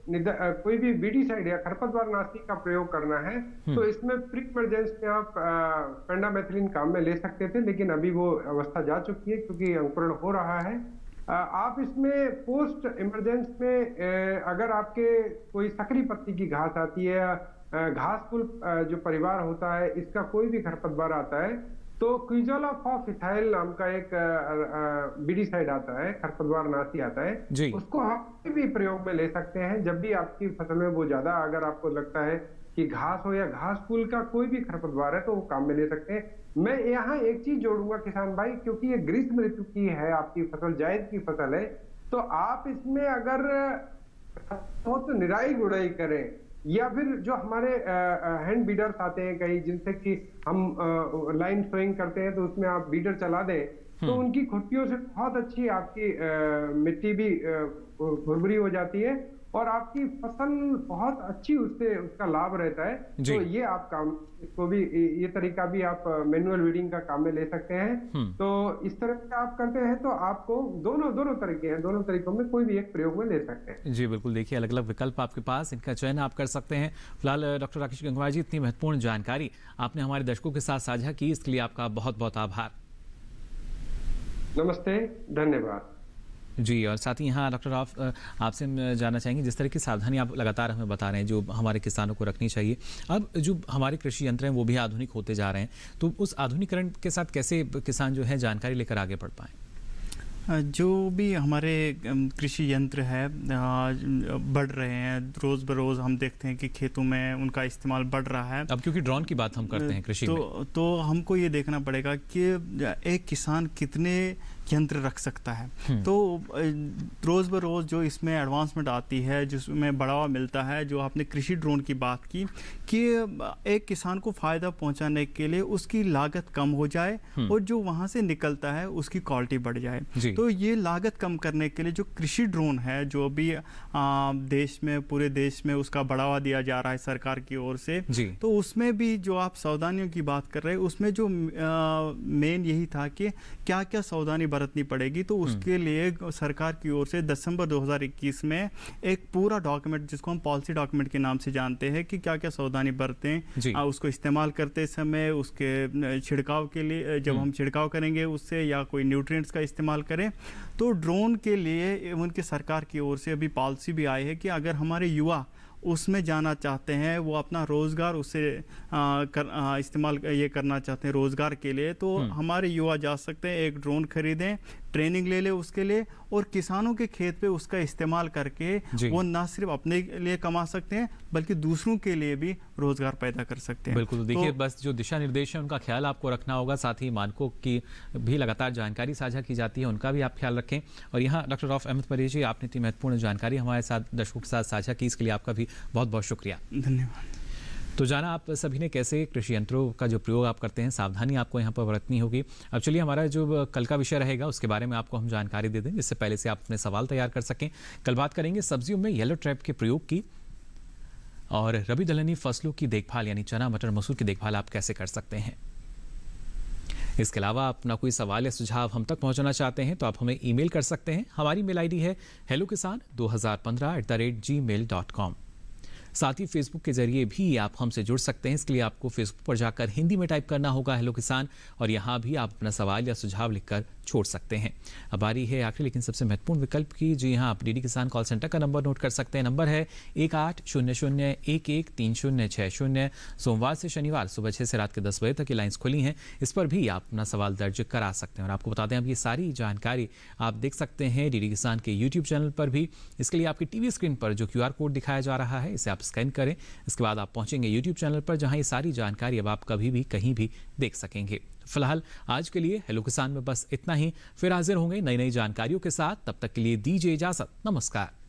कोई भी बीडीसाइड या खरपतवार नाशी का प्रयोग करना है तो इसमें प्री इमरजेंस में आप पेंडामेथिलिन काम में ले सकते थे, लेकिन अभी वो अवस्था जा चुकी है क्योंकि अंकुरण हो रहा है। आप इसमें पोस्ट इमरजेंस में अगर आपके कोई सकरी पत्ती की घास आती है, घास फूल जो परिवार होता है इसका कोई भी खरपतवार आता है, तो क्विजोलाफॉस-इथाइल नाम का एक बीडीसाइड आता है, खरपतवार नाशी आता है, उसको आप भी प्रयोग में ले सकते हैं जब भी आपकी फसल में वो ज्यादा, अगर आपको लगता है कि घास हो या घास फूल का कोई भी खरपतवार है तो वो काम में ले सकते हैं। मैं यहाँ एक चीज जोड़ूंगा किसान भाई, क्योंकि ये ग्रीष्म ऋतु की है आपकी फसल, जायद की फसल है, तो आप इसमें अगर तो निराई गुड़ाई करें, या फिर जो हमारे हैंड बीडर्स आते हैं कहीं, जिनसे कि हम लाइन सोइंग करते हैं तो उसमें आप बीडर चला दें, तो उनकी खुट्टियों से बहुत अच्छी आपकी मिट्टी भी भुरभुरी हो जाती है, और आपकी फसल बहुत अच्छी उससे उसका लाभ रहता है। तो ये आप काम इसको भी ये तरीका भी आप मैनुअल वीडिंग का काम में ले सकते हैं। तो इस तरह से आप करते हैं तो आपको दोनों तरीके हैं, दोनों तरीकों में कोई भी एक प्रयोग में ले सकते हैं। जी बिल्कुल, देखिए अलग अलग विकल्प आपके पास, इनका चयन आप कर सकते हैं। फिलहाल डॉक्टर राकेश गंगवार जी, इतनी महत्वपूर्ण जानकारी आपने हमारे दर्शकों के साथ साझा की, इसके लिए आपका बहुत बहुत आभार। नमस्ते, धन्यवाद। जी, और साथ ही यहाँ डॉक्टर आपसे हम जानना चाहेंगे, जिस तरह की सावधानी आप लगातार हमें बता रहे हैं जो हमारे किसानों को रखनी चाहिए, अब जो हमारे कृषि यंत्र हैं वो भी आधुनिक होते जा रहे हैं, तो उस आधुनिकीकरण के साथ कैसे किसान जो है जानकारी लेकर आगे बढ़ पाएँ? जो भी हमारे कृषि यंत्र है बढ़ रहे हैं, रोज़ बरोज़ हम देखते हैं कि खेतों में उनका इस्तेमाल बढ़ रहा है। अब क्योंकि ड्रोन की बात हम करते हैं कृषि में, तो हमको ये देखना पड़ेगा कि एक किसान कितने यंत्र रख सकता है। तो रोज़ बरोज़ जो इसमें एडवांसमेंट आती है, जिसमें बढ़ावा मिलता है, जो आपने कृषि ड्रोन की बात की कि एक किसान को फ़ायदा पहुंचाने के लिए उसकी लागत कम हो जाए और जो वहां से निकलता है उसकी क्वालिटी बढ़ जाए। तो ये लागत कम करने के लिए जो कृषि ड्रोन है, जो भी देश में, पूरे देश में उसका बढ़ावा दिया जा रहा है सरकार की ओर से, तो उसमें भी जो आप सावधानियों की बात कर रहे हैं, उसमें जो मेन यही था कि क्या क्या सावधानी बरतनी पड़ेगी। तो उसके लिए सरकार की ओर से दिसंबर 2021 में एक पूरा डॉक्यूमेंट, जिसको हम पॉलिसी डॉक्यूमेंट के नाम से जानते हैं, कि क्या क्या सावधानी बरतें उसको इस्तेमाल करते समय, उसके छिड़काव के लिए, जब हम छिड़काव करेंगे उससे, या कोई न्यूट्रिएंट्स का इस्तेमाल करें। तो ड्रोन के लिए उनके सरकार की ओर से अभी पॉलिसी भी आई है कि अगर हमारे युवा उसमें जाना चाहते हैं, वो अपना रोज़गार उससे इस्तेमाल ये करना चाहते हैं रोज़गार के लिए, तो हमारे युवा जा सकते हैं, एक ड्रोन खरीदें, ट्रेनिंग ले ले उसके लिए, और किसानों के खेत पे उसका इस्तेमाल करके वो ना सिर्फ अपने लिए कमा सकते हैं बल्कि दूसरों के लिए भी रोजगार पैदा कर सकते हैं। बिल्कुल, तो देखिए बस जो दिशा निर्देश है उनका ख्याल आपको रखना होगा, साथ ही मानकों की भी लगातार जानकारी साझा की जाती है, उनका भी आप ख्याल रखें। और यहाँ डॉक्टर रऊफ अहमद परेह जी, आपने इतनी महत्वपूर्ण जानकारी हमारे साथ दर्शकों के साथ साझा की, इसके लिए आपका भी बहुत बहुत शुक्रिया। धन्यवाद। तो जाना आप सभी ने कैसे कृषि यंत्रों का जो प्रयोग आप करते हैं, सावधानी आपको यहाँ पर बरतनी होगी। अब चलिए हमारा जो कल का विषय रहेगा उसके बारे में आपको हम जानकारी दे दें, जिससे पहले से आप अपने सवाल तैयार कर सकें। कल बात करेंगे सब्जियों में येलो ट्रैप के प्रयोग की, और रबी दलहनी फसलों की देखभाल यानी चना, मटर, मसूर की देखभाल आप कैसे कर सकते हैं। इसके अलावा अपना कोई सवाल या सुझाव हम तक पहुंचाना चाहते हैं तो आप हमें ईमेल कर सकते हैं। हमारी मेल आईडी है hellokisan2015@gmail.com। साथ ही फेसबुक के जरिए भी आप हमसे जुड़ सकते हैं। इसके लिए आपको फेसबुक पर जाकर हिंदी में टाइप करना होगा हेलो किसान, और यहाँ भी आप अपना सवाल या सुझाव लिखकर छोड़ सकते हैं। अब बारी है आखिरी लेकिन सबसे महत्वपूर्ण विकल्प की। जी हाँ, आप डीडी किसान कॉल सेंटर का नंबर नोट कर सकते हैं। नंबर है 1800113060। सोमवार से शनिवार सुबह 6 से रात के 10 बजे तक ये लाइन्स खुली हैं। इस पर भी आप अपना सवाल दर्ज करा सकते हैं। और आपको बता दें, अब ये सारी जानकारी आप देख सकते हैं डीडी किसान के यूट्यूब चैनल पर भी। इसके लिए आपकी टीवी स्क्रीन पर जो QR कोड दिखाया जा रहा है, इसे आप स्कैन करें। इसके बाद आप पहुंचेंगे यूट्यूब चैनल पर, जहां ये सारी जानकारी अब आप कभी भी कहीं भी देख सकेंगे। फिलहाल आज के लिए हेलो किसान में बस इतना ही। फिर हाजिर होंगे नई नई जानकारियों के साथ। तब तक के लिए दीजिए इजाजत। नमस्कार।